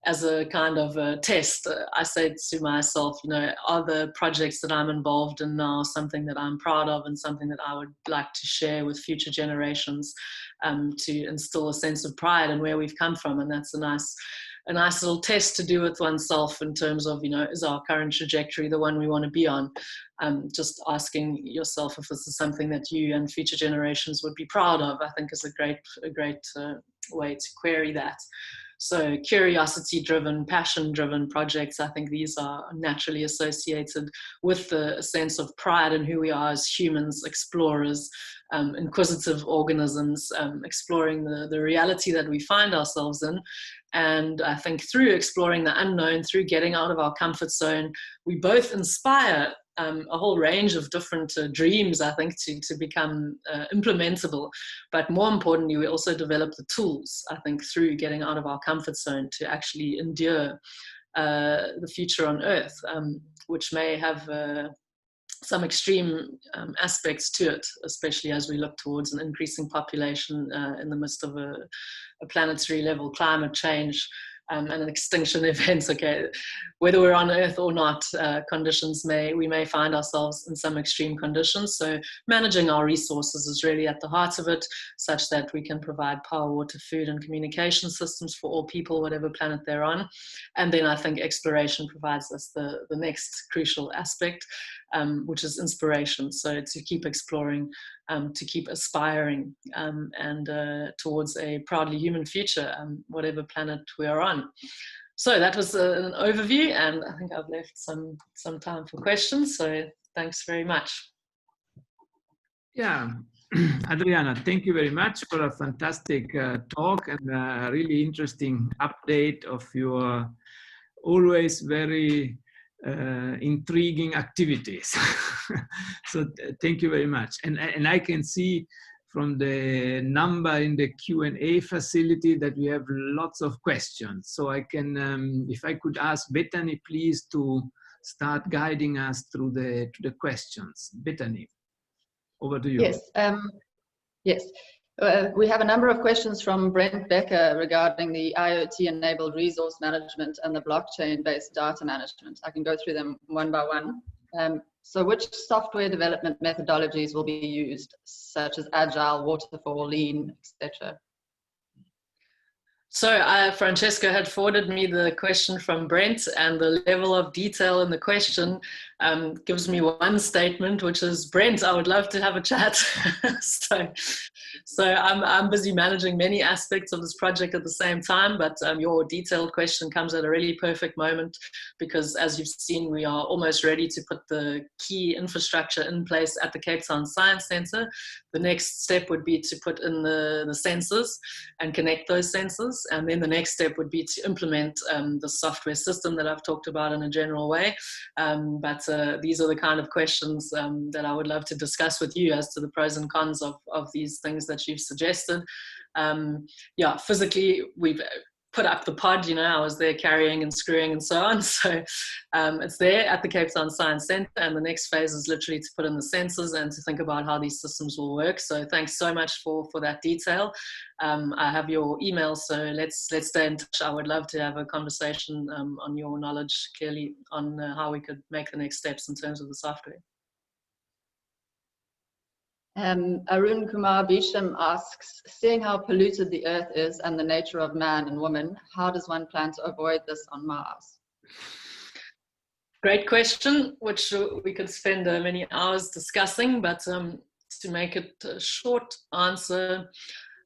as a kind of a test, I say to myself, are the projects that I'm involved in now something that I'm proud of and something that I would like to share with future generations to instill a sense of pride in where we've come from? And that's a nice little test to do with oneself in terms of, is our current trajectory the one we want to be on? Just asking yourself if this is something that you and future generations would be proud of, I think is a great way to query that. So curiosity-driven, passion-driven projects, I think these are naturally associated with the sense of pride in who we are as humans, explorers, inquisitive organisms, exploring the reality that we find ourselves in. And I think through exploring the unknown, through getting out of our comfort zone, we both inspire a whole range of different dreams, I think, to become implementable. But more importantly, we also develop the tools, I think, through getting out of our comfort zone to actually endure the future on Earth, which may have some extreme aspects to it, especially as we look towards an increasing population in the midst of a planetary level climate change and an extinction event. Okay, whether we're on Earth or not, we may find ourselves in some extreme conditions. So managing our resources is really at the heart of it, such that we can provide power, water, food, and communication systems for all people, whatever planet they're on. And then I think exploration provides us the next crucial aspect, which is inspiration. So to keep exploring, to keep aspiring, and towards a proudly human future, whatever planet we are on. So that was an overview, and I think I've left some time for questions. So thanks very much. Yeah, Adriana, thank you very much for a fantastic talk and a really interesting update of your always very intriguing activities. So thank you very much. And I can see from the number in the Q&A facility that we have lots of questions. So I can, if I could ask Bethany, please, to start guiding us through the questions. Bethany, over to you. Yes. Yes. We have a number of questions from Brent Becker regarding the IoT-enabled resource management and the blockchain-based data management. I can go through them one by one. So which software development methodologies will be used, such as Agile, Waterfall, Lean, etc.? So Francesca had forwarded me the question from Brent, and the level of detail in the question gives me one statement, which is, Brent, I would love to have a chat. So I'm busy managing many aspects of this project at the same time, but your detailed question comes at a really perfect moment, because as you've seen, we are almost ready to put the key infrastructure in place at the Cape Town Science Centre. The next step would be to put in the sensors and connect those sensors. And then the next step would be to implement the software system that I've talked about in a general way. But these are the kind of questions that I would love to discuss with you as to the pros and cons of these things that you've suggested. Yeah, physically, we've put up the pod, you know, I was there carrying and screwing and so on. So it's there at the Cape Town Science Centre, and the next phase is literally to put in the sensors and to think about how these systems will work. So thanks so much for that detail. I have your email, so let's stay in touch. I would love to have a conversation on your knowledge, clearly, on how we could make the next steps in terms of the software. Arun Kumar Beecham asks, seeing how polluted the Earth is and the nature of man and woman, how does one plan to avoid this on Mars? Great question, which we could spend many hours discussing, but to make it a short answer,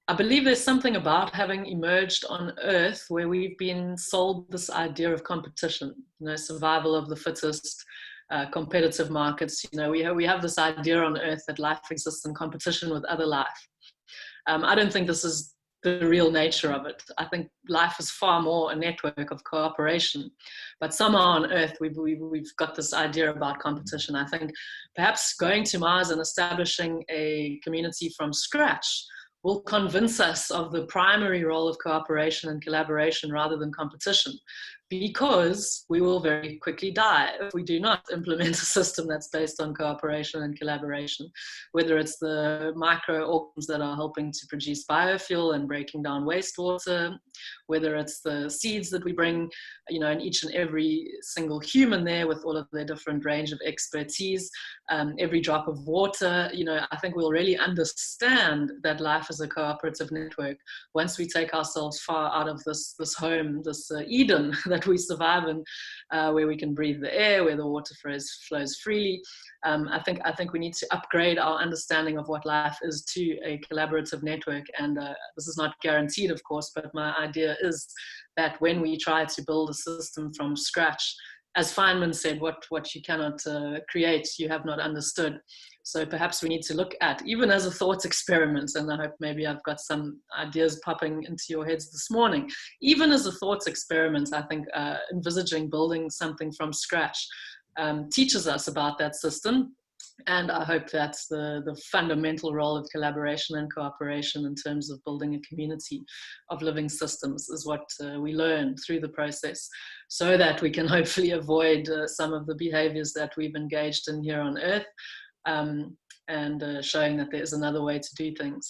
I believe there's something about having emerged on Earth where we've been sold this idea of competition, you know, survival of the fittest, competitive markets. You know, we have this idea on Earth that life exists in competition with other life. I don't think this is the real nature of it. I think life is far more a network of cooperation. But somehow on Earth, we've got this idea about competition. I think perhaps going to Mars and establishing a community from scratch will convince us of the primary role of cooperation and collaboration rather than competition, because we will very quickly die if we do not implement a system that's based on cooperation and collaboration, whether it's the microorganisms that are helping to produce biofuel and breaking down wastewater, whether it's the seeds that we bring, you know, and each and every single human there with all of their different range of expertise, every drop of water. You know, I think we'll really understand that life is a cooperative network once we take ourselves far out of this home, this Eden that we survive in, where we can breathe the air, where the water flows freely. I think we need to upgrade our understanding of what life is to a collaborative network, and this is not guaranteed, of course, but my idea is that when we try to build a system from scratch, as Feynman said, what you cannot create, you have not understood. So perhaps we need to look at, even as a thought experiment, and I hope maybe I've got some ideas popping into your heads this morning, even as a thought experiment, I think envisaging building something from scratch teaches us about that system. And I hope that's the fundamental role of collaboration and cooperation in terms of building a community of living systems is what we learn through the process, so that we can hopefully avoid some of the behaviors that we've engaged in here on Earth, and showing that there is another way to do things.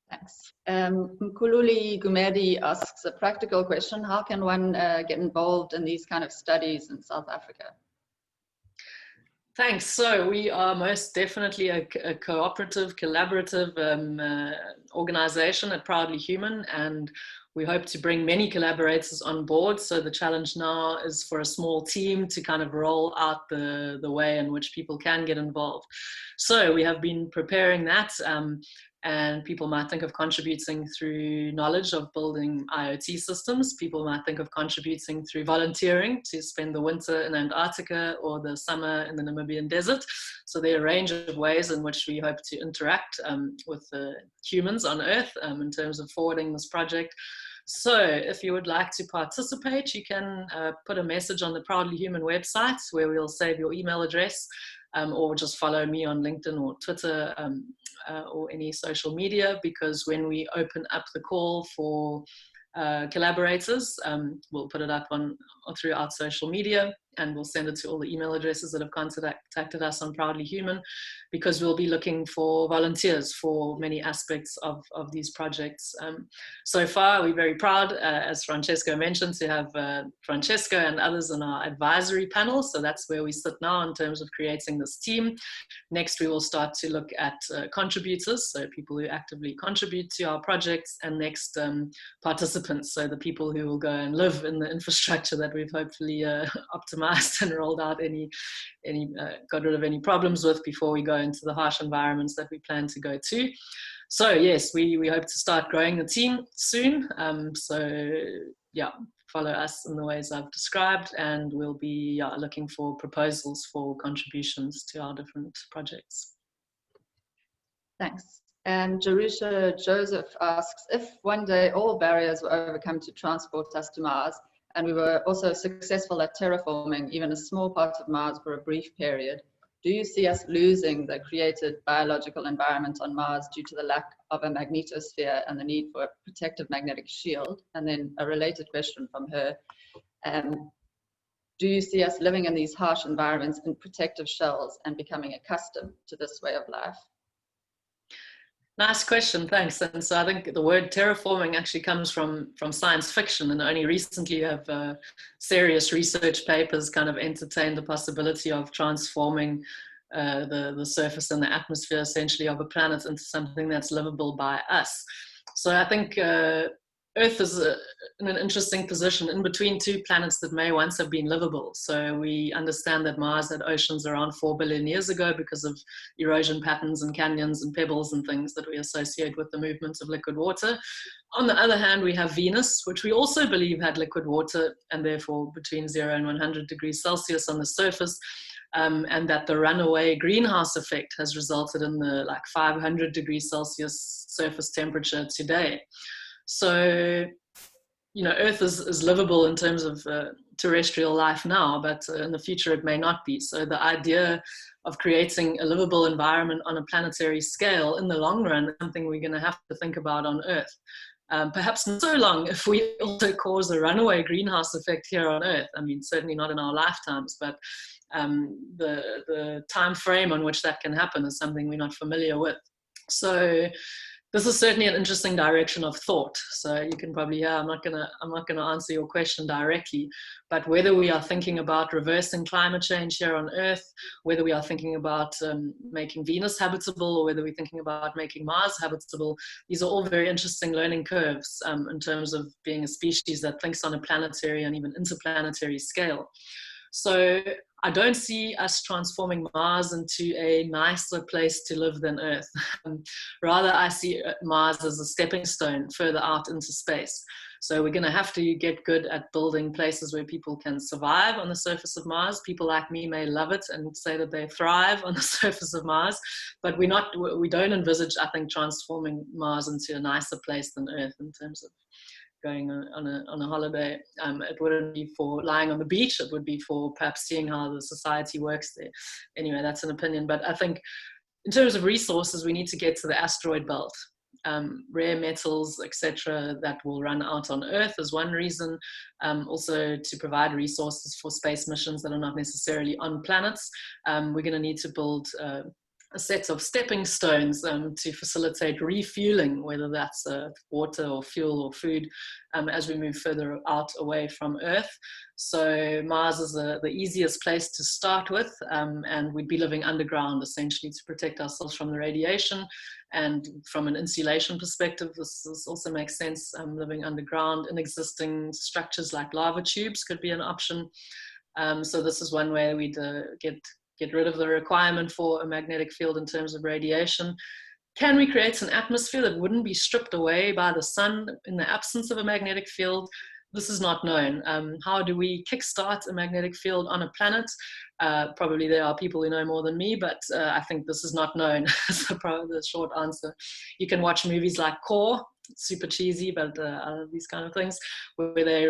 Thanks. Kululi Gumedi asks a practical question. How can one get involved in these kind of studies in South Africa? Thanks. So we are most definitely a cooperative, collaborative organization at Proudly Human, and we hope to bring many collaborators on board. So the challenge now is for a small team to kind of roll out the way in which people can get involved. So we have been preparing that. And people might think of contributing through knowledge of building IoT systems. People might think of contributing through volunteering to spend the winter in Antarctica or the summer in the Namibian desert. So there are a range of ways in which we hope to interact with the humans on Earth in terms of forwarding this project. So if you would like to participate, you can put a message on the Proudly Human website where we'll save your email address, or just follow me on LinkedIn or Twitter or any social media, because when we open up the call for collaborators, we'll put it up on throughout social media, and we'll send it to all the email addresses that have contacted us on Proudly Human, because we'll be looking for volunteers for many aspects of these projects. So far, we're very proud, as Francesco mentioned, to have Francesco and others on our advisory panel. So that's where we sit now in terms of creating this team. Next, we will start to look at contributors, so people who actively contribute to our projects, and next, participants, so the people who will go and live in the infrastructure that we've hopefully optimized and rolled out got rid of any problems with before we go into the harsh environments that we plan to go to. So yes, we hope to start growing the team soon. So yeah, follow us in the ways I've described, and we'll be looking for proposals for contributions to our different projects. Thanks. And Jerusha Joseph asks, if one day all barriers were overcome to transport us to Mars, and we were also successful at terraforming even a small part of Mars for a brief period, do you see us losing the created biological environment on Mars due to the lack of a magnetosphere and the need for a protective magnetic shield? And then a related question from her, do you see us living in these harsh environments in protective shells and becoming accustomed to this way of life? Nice question, thanks. And so I think the word terraforming actually comes from science fiction, and only recently have serious research papers kind of entertained the possibility of transforming the surface and the atmosphere essentially of a planet into something that's livable by us. So I think Earth is in an interesting position in between two planets that may once have been livable. So we understand that Mars had oceans around 4 billion years ago because of erosion patterns and canyons and pebbles and things that we associate with the movements of liquid water. On the other hand, we have Venus, which we also believe had liquid water, and therefore between 0 and 100 degrees Celsius on the surface. And that the runaway greenhouse effect has resulted in the 500 degrees Celsius surface temperature today. So, you know, Earth is livable in terms of terrestrial life now, but in the future it may not be. So the idea of creating a livable environment on a planetary scale in the long run is something we're going to have to think about on Earth. Perhaps not so long if we also cause a runaway greenhouse effect here on Earth. I mean, certainly not in our lifetimes, but the time frame on which that can happen is something we're not familiar with. So this is certainly an interesting direction of thought. So you can probably hear, I'm not gonna answer your question directly, but whether we are thinking about reversing climate change here on Earth, whether we are thinking about making Venus habitable, or whether we're thinking about making Mars habitable, these are all very interesting learning curves in terms of being a species that thinks on a planetary and even interplanetary scale. So I don't see us transforming Mars into a nicer place to live than Earth. Rather, I see Mars as a stepping stone further out into space. So we're going to have to get good at building places where people can survive on the surface of Mars. People like me may love it and say that they thrive on the surface of Mars, but we don't envisage, I think, transforming Mars into a nicer place than Earth in terms of going on a holiday. It wouldn't be for lying on the beach, it would be for perhaps seeing how the society works there. Anyway, that's an opinion, but I think in terms of resources, we need to get to the asteroid belt. Rare metals, etc., that will run out on Earth is one reason. Also to provide resources for space missions that are not necessarily on planets. We're going to need to build a set of stepping stones to facilitate refueling, whether that's water or fuel or food, as we move further out away from Earth. So Mars is the easiest place to start with, and we'd be living underground essentially to protect ourselves from the radiation. And from an insulation perspective, this also makes sense. Living underground in existing structures like lava tubes could be an option. So this is one way we'd get rid of the requirement for a magnetic field in terms of radiation. can we create an atmosphere that wouldn't be stripped away by the sun in the absence of a magnetic field? This is not known. How do we kickstart a magnetic field on a planet? Probably there are people who know more than me, but I think this is not known. So probably the short answer. You can watch movies like Core, super cheesy, but these kind of things, where they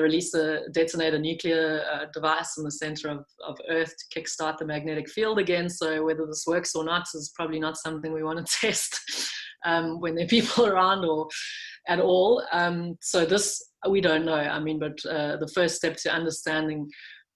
detonate a nuclear device in the center of Earth to kickstart the magnetic field again. So whether this works or not is probably not something we want to test when there are people around or at all. So this, we don't know. I mean, but the first step to understanding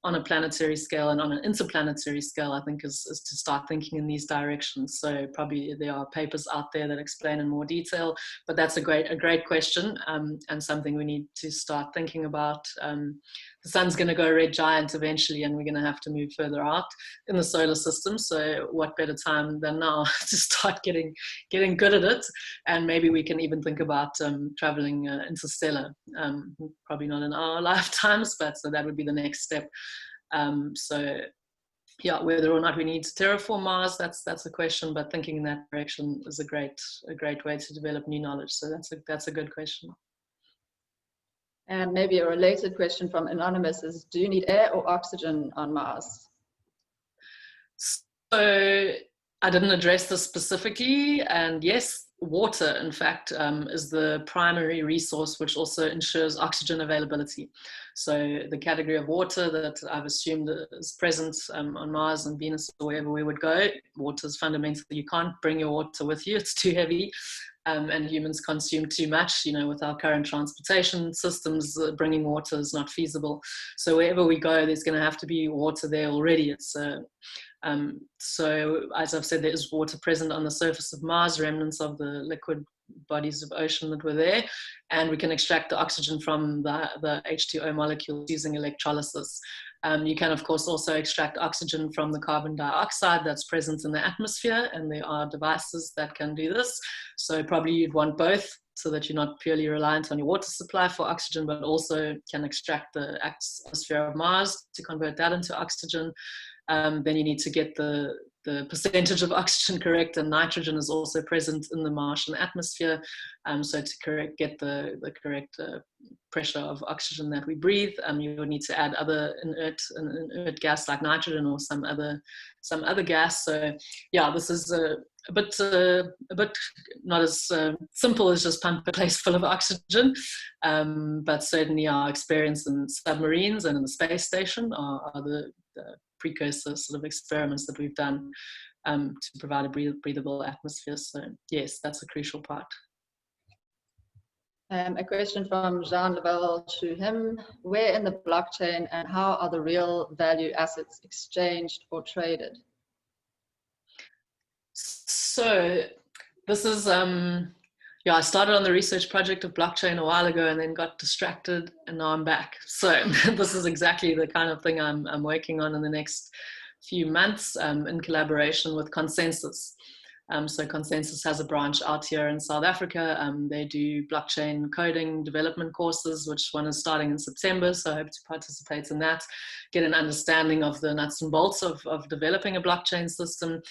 on a planetary scale and on an interplanetary scale, I think, is to start thinking in these directions. So probably there are papers out there that explain in more detail, but that's a great question, and something we need to start thinking about. The sun's going to go red giant eventually, and we're going to have to move further out in the solar system. So what better time than now to start getting good at it? And maybe we can even think about traveling interstellar. Probably not in our lifetimes, but so that would be the next step. So yeah, whether or not we need to terraform Mars, that's a question, but thinking in that direction is a great way to develop new knowledge. So that's a good question. And maybe a related question from Anonymous is, do you need air or oxygen on Mars? So I didn't address this specifically, and yes, water, in fact, is the primary resource which also ensures oxygen availability. So the category of water that I've assumed is present on Mars and Venus or wherever we would go, water is fundamental. You can't bring your water with you, it's too heavy. And humans consume too much, with our current transportation systems, bringing water is not feasible. So wherever we go, there's going to have to be water there already. So as I've said, there is water present on the surface of Mars, remnants of the liquid bodies of ocean that were there, and we can extract the oxygen from the H2O molecules using electrolysis. You can, of course, also extract oxygen from the carbon dioxide that's present in the atmosphere, and there are devices that can do this. So probably you'd want both, so that you're not purely reliant on your water supply for oxygen, but also can extract the atmosphere of Mars to convert that into oxygen. Then you need to get the percentage of oxygen correct, and nitrogen is also present in the Martian atmosphere. So to get the correct pressure of oxygen that we breathe, you would need to add other inert gas like nitrogen or some other gas. So yeah, this is a bit not as simple as just pump a place full of oxygen, but certainly our experience in submarines and in the space station are the precursor sort of experiments that we've done to provide a breathable atmosphere. So yes, that's a crucial part. A question from Jean Level to him: where in the blockchain and how are the real value assets exchanged or traded? So this is I started on the research project of blockchain a while ago and then got distracted, and now I'm back. So this is exactly the kind of thing I'm working on in the next few months in collaboration with Consensus. So Consensus has a branch out here in South Africa. They do blockchain coding development courses, which one is starting in September. So I hope to participate in that, get an understanding of the nuts and bolts of developing a blockchain system.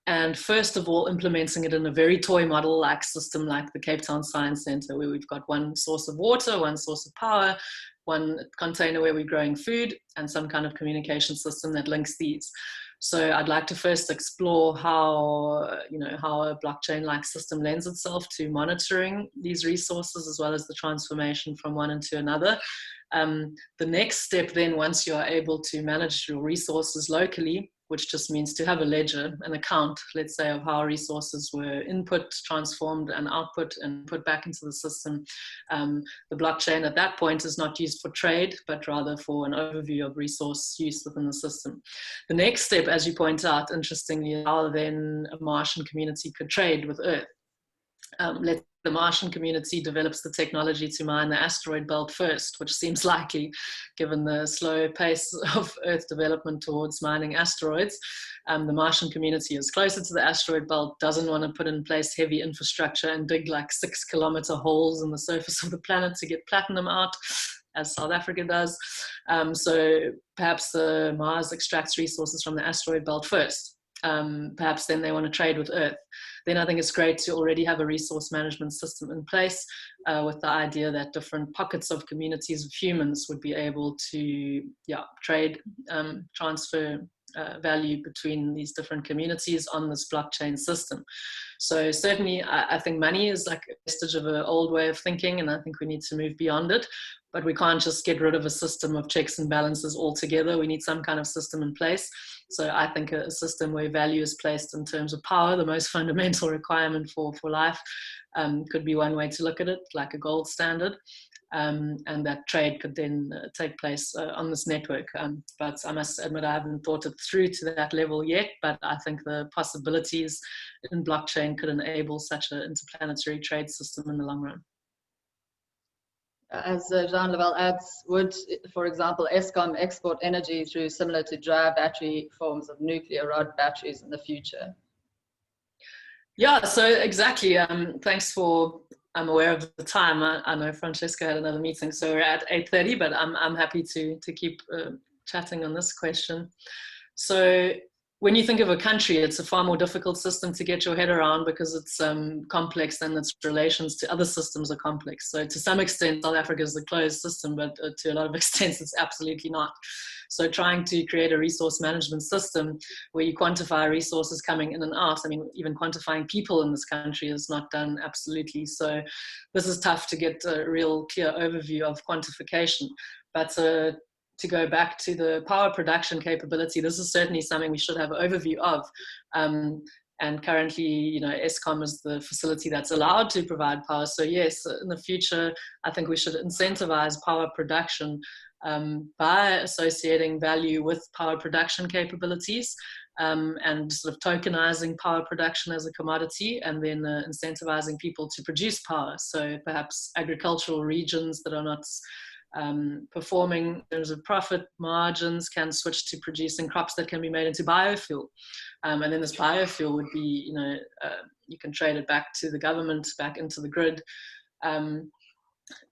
And first of all, implementing it in a very toy model-like system like the Cape Town Science Centre, where we've got one source of water, one source of power, one container where we're growing food, and some kind of communication system that links these. So I'd like to first explore how a blockchain-like system lends itself to monitoring these resources, as well as the transformation from one into another. The next step then, once you are able to manage your resources locally, which just means to have a ledger, an account, let's say, of how resources were input, transformed, and output, and put back into the system. The blockchain at that point is not used for trade, but rather for an overview of resource use within the system. The next step, as you point out, interestingly, is how then a Martian community could trade with Earth. The Martian community develops the technology to mine the asteroid belt first, which seems likely given the slow pace of Earth development towards mining asteroids. The Martian community is closer to the asteroid belt, doesn't want to put in place heavy infrastructure and dig like 6-kilometer holes in the surface of the planet to get platinum out, as South Africa does. So perhaps Mars extracts resources from the asteroid belt first. Perhaps then they want to trade with Earth. then I think it's great to already have a resource management system in place, with the idea that different pockets of communities of humans would be able to trade, transfer value between these different communities on this blockchain system. So certainly I think money is like a vestige of an old way of thinking, and I think we need to move beyond it. But we can't just get rid of a system of checks and balances altogether. We need some kind of system in place. So I think a system where value is placed in terms of power, the most fundamental requirement for life, could be one way to look at it, like a gold standard. And that trade could then take place on this network. But I must admit, I haven't thought it through to that level yet, but I think the possibilities in blockchain could enable such an interplanetary trade system in the long run. As Jean Leval adds, would, for example, Eskom export energy through similar to dry battery forms of nuclear rod batteries in the future? Yeah, so exactly. Thanks for, I'm aware of the time. I know Francesca had another meeting, so we're at 8:30, but I'm happy to keep chatting on this question. So when you think of a country, it's a far more difficult system to get your head around because it's complex and its relations to other systems are complex. So to some extent, South Africa is a closed system, but to a lot of extents, it's absolutely not. So trying to create a resource management system where you quantify resources coming in and out, I mean, even quantifying people in this country is not done absolutely. So this is tough to get a real clear overview of quantification. But to go back to the power production capability, this is certainly something we should have an overview of. And currently, you know, Eskom is the facility that's allowed to provide power. So yes, in the future, I think we should incentivize power production by associating value with power production capabilities, and sort of tokenizing power production as a commodity, and then incentivizing people to produce power. So perhaps agricultural regions that are not performing in terms of profit margins can switch to producing crops that can be made into biofuel. And then this biofuel would be, you know, you can trade it back to the government, back into the grid.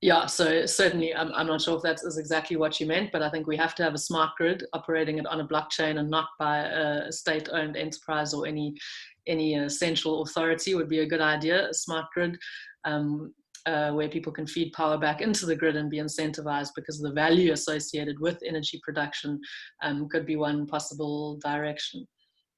Yeah, so certainly I'm not sure if that is exactly what you meant, but I think we have to have a smart grid operating it on a blockchain and not by a state-owned enterprise or any central authority would be a good idea. A smart grid where people can feed power back into the grid and be incentivized because of the value associated with energy production could be one possible direction.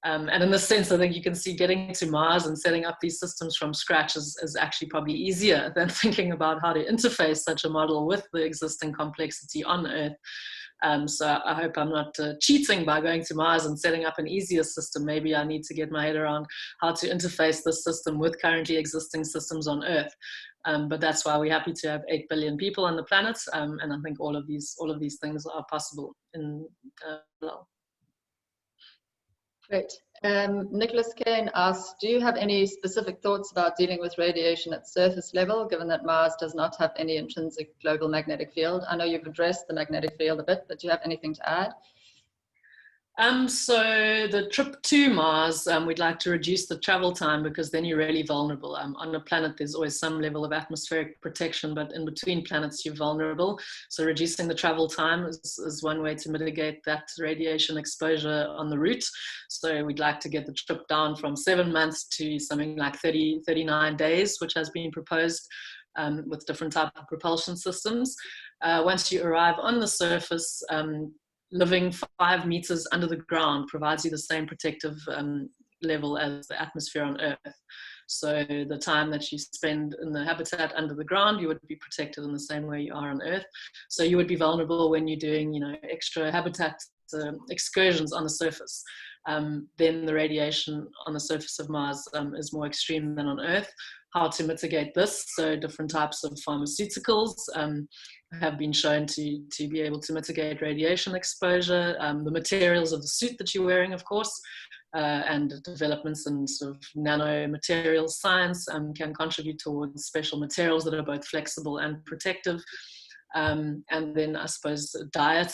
And in this sense, I think you can see getting to Mars and setting up these systems from scratch is actually probably easier than thinking about how to interface such a model with the existing complexity on Earth. So I hope I'm not cheating by going to Mars and setting up an easier system. Maybe I need to get my head around how to interface this system with currently existing systems on Earth. But that's why we're happy to have 8 billion people on the planet. And I think all of these things are possible in well. Great. Nicholas Kane asks, do you have any specific thoughts about dealing with radiation at surface level, given that Mars does not have any intrinsic global magnetic field? I know you've addressed the magnetic field a bit, but do you have anything to add? So the trip to Mars, we'd like to reduce the travel time because then you're really vulnerable. On a planet, there's always some level of atmospheric protection, but in between planets, you're vulnerable. So reducing the travel time is one way to mitigate that radiation exposure on the route. So we'd like to get the trip down from 7 months to something like 39 days, which has been proposed with different types of propulsion systems. Once you arrive on the surface, living 5 meters under the ground provides you the same protective level as the atmosphere on Earth. So the time that you spend in the habitat under the ground, you would be protected in the same way you are on Earth. So you would be vulnerable when you're doing, you know, extra habitat excursions on the surface. Then the radiation on the surface of Mars is more extreme than on Earth. How to mitigate this? So different types of pharmaceuticals have been shown to be able to mitigate radiation exposure. The materials of the suit that you're wearing, of course, and developments in sort of nanomaterial science can contribute towards special materials that are both flexible and protective. And then I suppose diet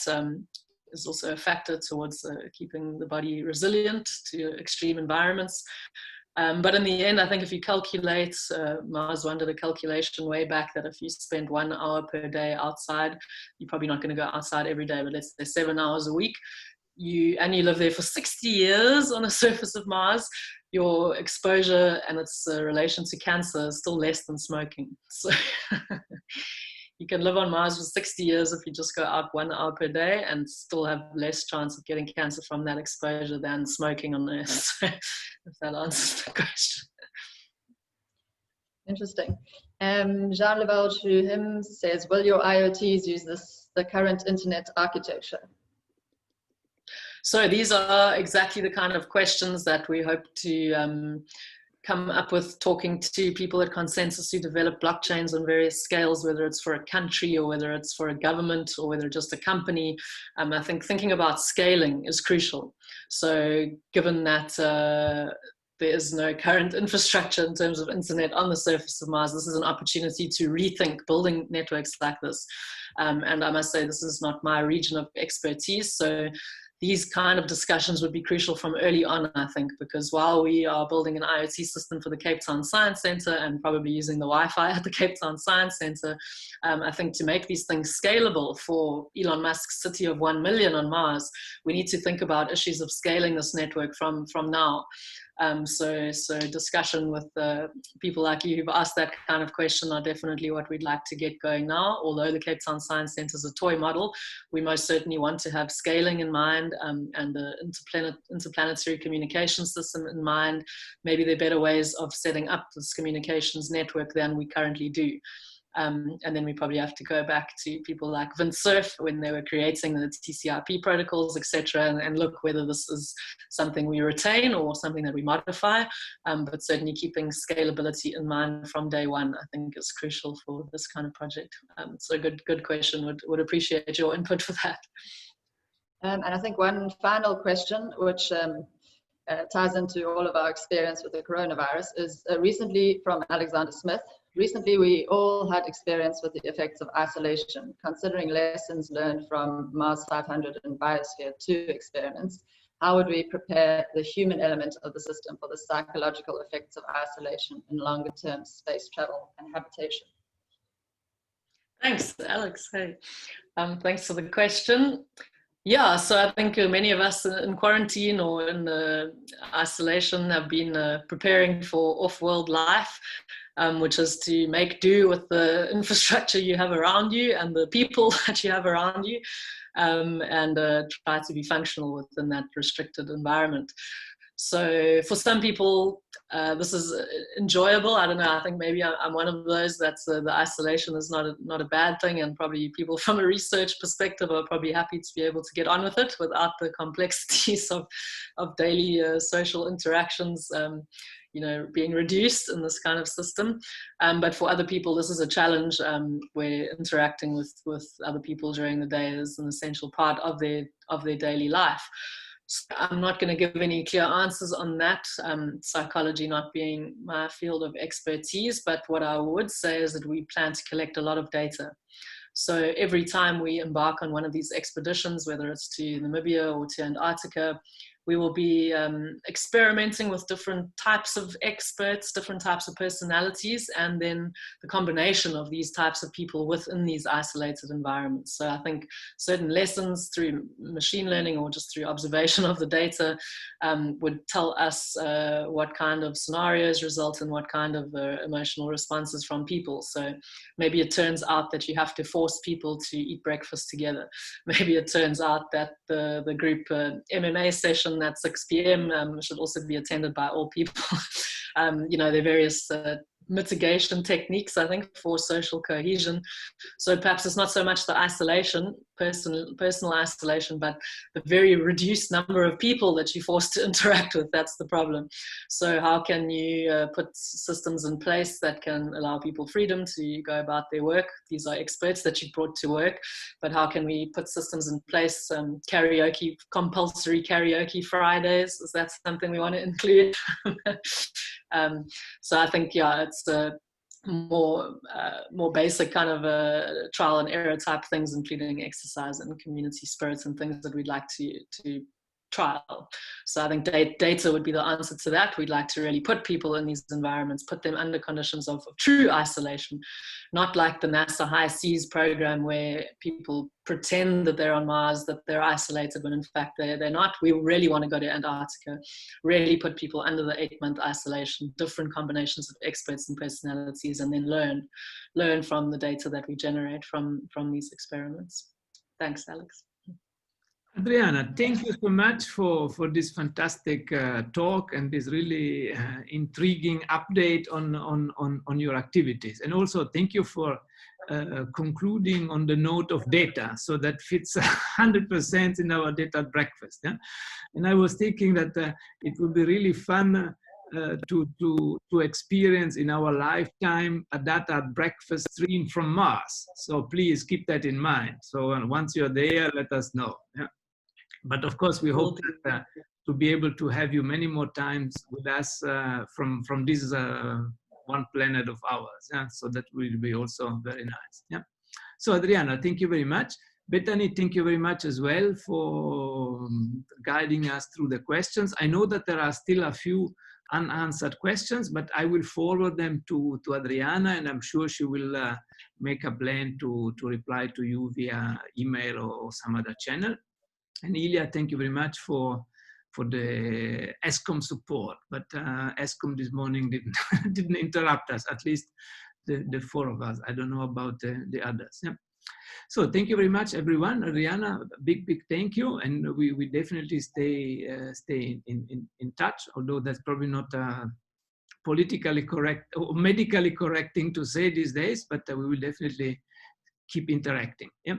is also a factor towards keeping the body resilient to extreme environments. But in the end, I think if you calculate, Mars One did a calculation way back that if you spend 1 hour per day outside, you're probably not going to go outside every day, but let's say 7 hours a week, you live there for 60 years on the surface of Mars, your exposure and its relation to cancer is still less than smoking. So you can live on Mars for 60 years if you just go out 1 hour per day and still have less chance of getting cancer from that exposure than smoking on Earth. So if that answers the question. Interesting. Jean Leval to him says, will your IoTs use the current internet architecture? So these are exactly the kind of questions that we hope to come up with, talking to people at Consensus who develop blockchains on various scales, whether it's for a country or whether it's for a government or whether just a company. I think thinking about scaling is crucial. So given that there is no current infrastructure in terms of internet on the surface of Mars, this is an opportunity to rethink building networks like this. And I must say, this is not my region of expertise. So these kind of discussions would be crucial from early on, I think, because while we are building an IoT system for the Cape Town Science Centre and probably using the Wi-Fi at the Cape Town Science Centre, I think to make these things scalable for Elon Musk's city of 1 million on Mars, we need to think about issues of scaling this network from now. So discussion with people like you who've asked that kind of question are definitely what we'd like to get going now. Although the Cape Town Science Centre is a toy model, we most certainly want to have scaling in mind and the interplanetary communication system in mind. Maybe there are better ways of setting up this communications network than we currently do. And then we probably have to go back to people like Vint Cerf when they were creating the TCP protocols, etc., and look whether this is something we retain or something that we modify. But certainly keeping scalability in mind from day one, I think, is crucial for this kind of project. So good question. Would appreciate your input for that. And I think one final question, which ties into all of our experience with the coronavirus, is recently from Alexander Smith. Recently, we all had experience with the effects of isolation. Considering lessons learned from Mars 500 and Biosphere 2 experiments, how would we prepare the human element of the system for the psychological effects of isolation in longer-term space travel and habitation? Thanks, Alex. Hey, thanks for the question. Yeah, so I think many of us in quarantine or in isolation have been preparing for off-world life, which is to make do with the infrastructure you have around you and the people that you have around you, and try to be functional within that restricted environment. So for some people, this is enjoyable. I don't know, I think maybe I'm one of those that's the isolation is not a bad thing, and probably people from a research perspective are probably happy to be able to get on with it without the complexities of daily social interactions being reduced in this kind of system. But for other people, this is a challenge where interacting with other people during the day is an essential part of their daily life. So I'm not going to give any clear answers on that, psychology not being my field of expertise, but what I would say is that we plan to collect a lot of data. So every time we embark on one of these expeditions, whether it's to Namibia or to Antarctica, we will be experimenting with different types of experts, different types of personalities, and then the combination of these types of people within these isolated environments. So I think certain lessons through machine learning or just through observation of the data would tell us what kind of scenarios result in what kind of emotional responses from people. So maybe it turns out that you have to force people to eat breakfast together. Maybe it turns out that the group MMA session at 6 p.m. Should also be attended by all people. There are various mitigation techniques, I think, for social cohesion. So perhaps it's not so much the isolation, personal isolation, but the very reduced number of people that you're forced to interact with. That's the problem. So how can you put systems in place that can allow people freedom to go about their work? These are experts that you brought to work, but how can we put systems in place? Compulsory karaoke Fridays, is that something we want to include? So I think, yeah, it's more basic kind of trial and error type things, including exercise and community spirits and things that we'd like to trial. So I think data would be the answer to that. We'd like to really put people in these environments, put them under conditions of true isolation, not like the NASA High Seas program where people pretend that they're on Mars, that they're isolated, when in fact they're not. We really want to go to Antarctica, really put people under the 8-month isolation, different combinations of experts and personalities, and then learn from the data that we generate from these experiments. Thanks, Alex. Adriana, thank you so much for this fantastic talk and this really intriguing update on your activities. And also thank you for concluding on the note of data, so that fits 100% in our data at breakfast. Yeah? And I was thinking that it would be really fun to experience in our lifetime a data at breakfast stream from Mars. So please keep that in mind. So once you're there, let us know. Yeah? But of course, we hope that, to be able to have you many more times with us from this one planet of ours. Yeah? So that will be also very nice. Yeah. So Adriana, thank you very much. Bethany, thank you very much as well for guiding us through the questions. I know that there are still a few unanswered questions, but I will forward them to Adriana, and I'm sure she will make a plan to reply to you via email or some other channel. And Ilya, thank you very much for the ESCOM support, but ESCOM this morning didn't interrupt us, at least the 4 of us. I don't know about the others. Yeah. So thank you very much, everyone. Adriana, big thank you, and we definitely stay in touch, although that's probably not politically correct or medically correct thing to say these days, but we will definitely keep interacting. Yeah.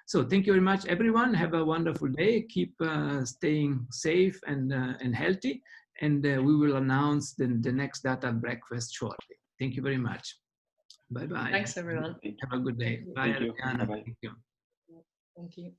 So thank you very much, everyone. Have a wonderful day. Keep staying safe and healthy, and we will announce the next data breakfast shortly. Thank you very much. Bye-bye. Thanks, everyone. Have a good day. Bye, Adriana. Thank you. Thank you.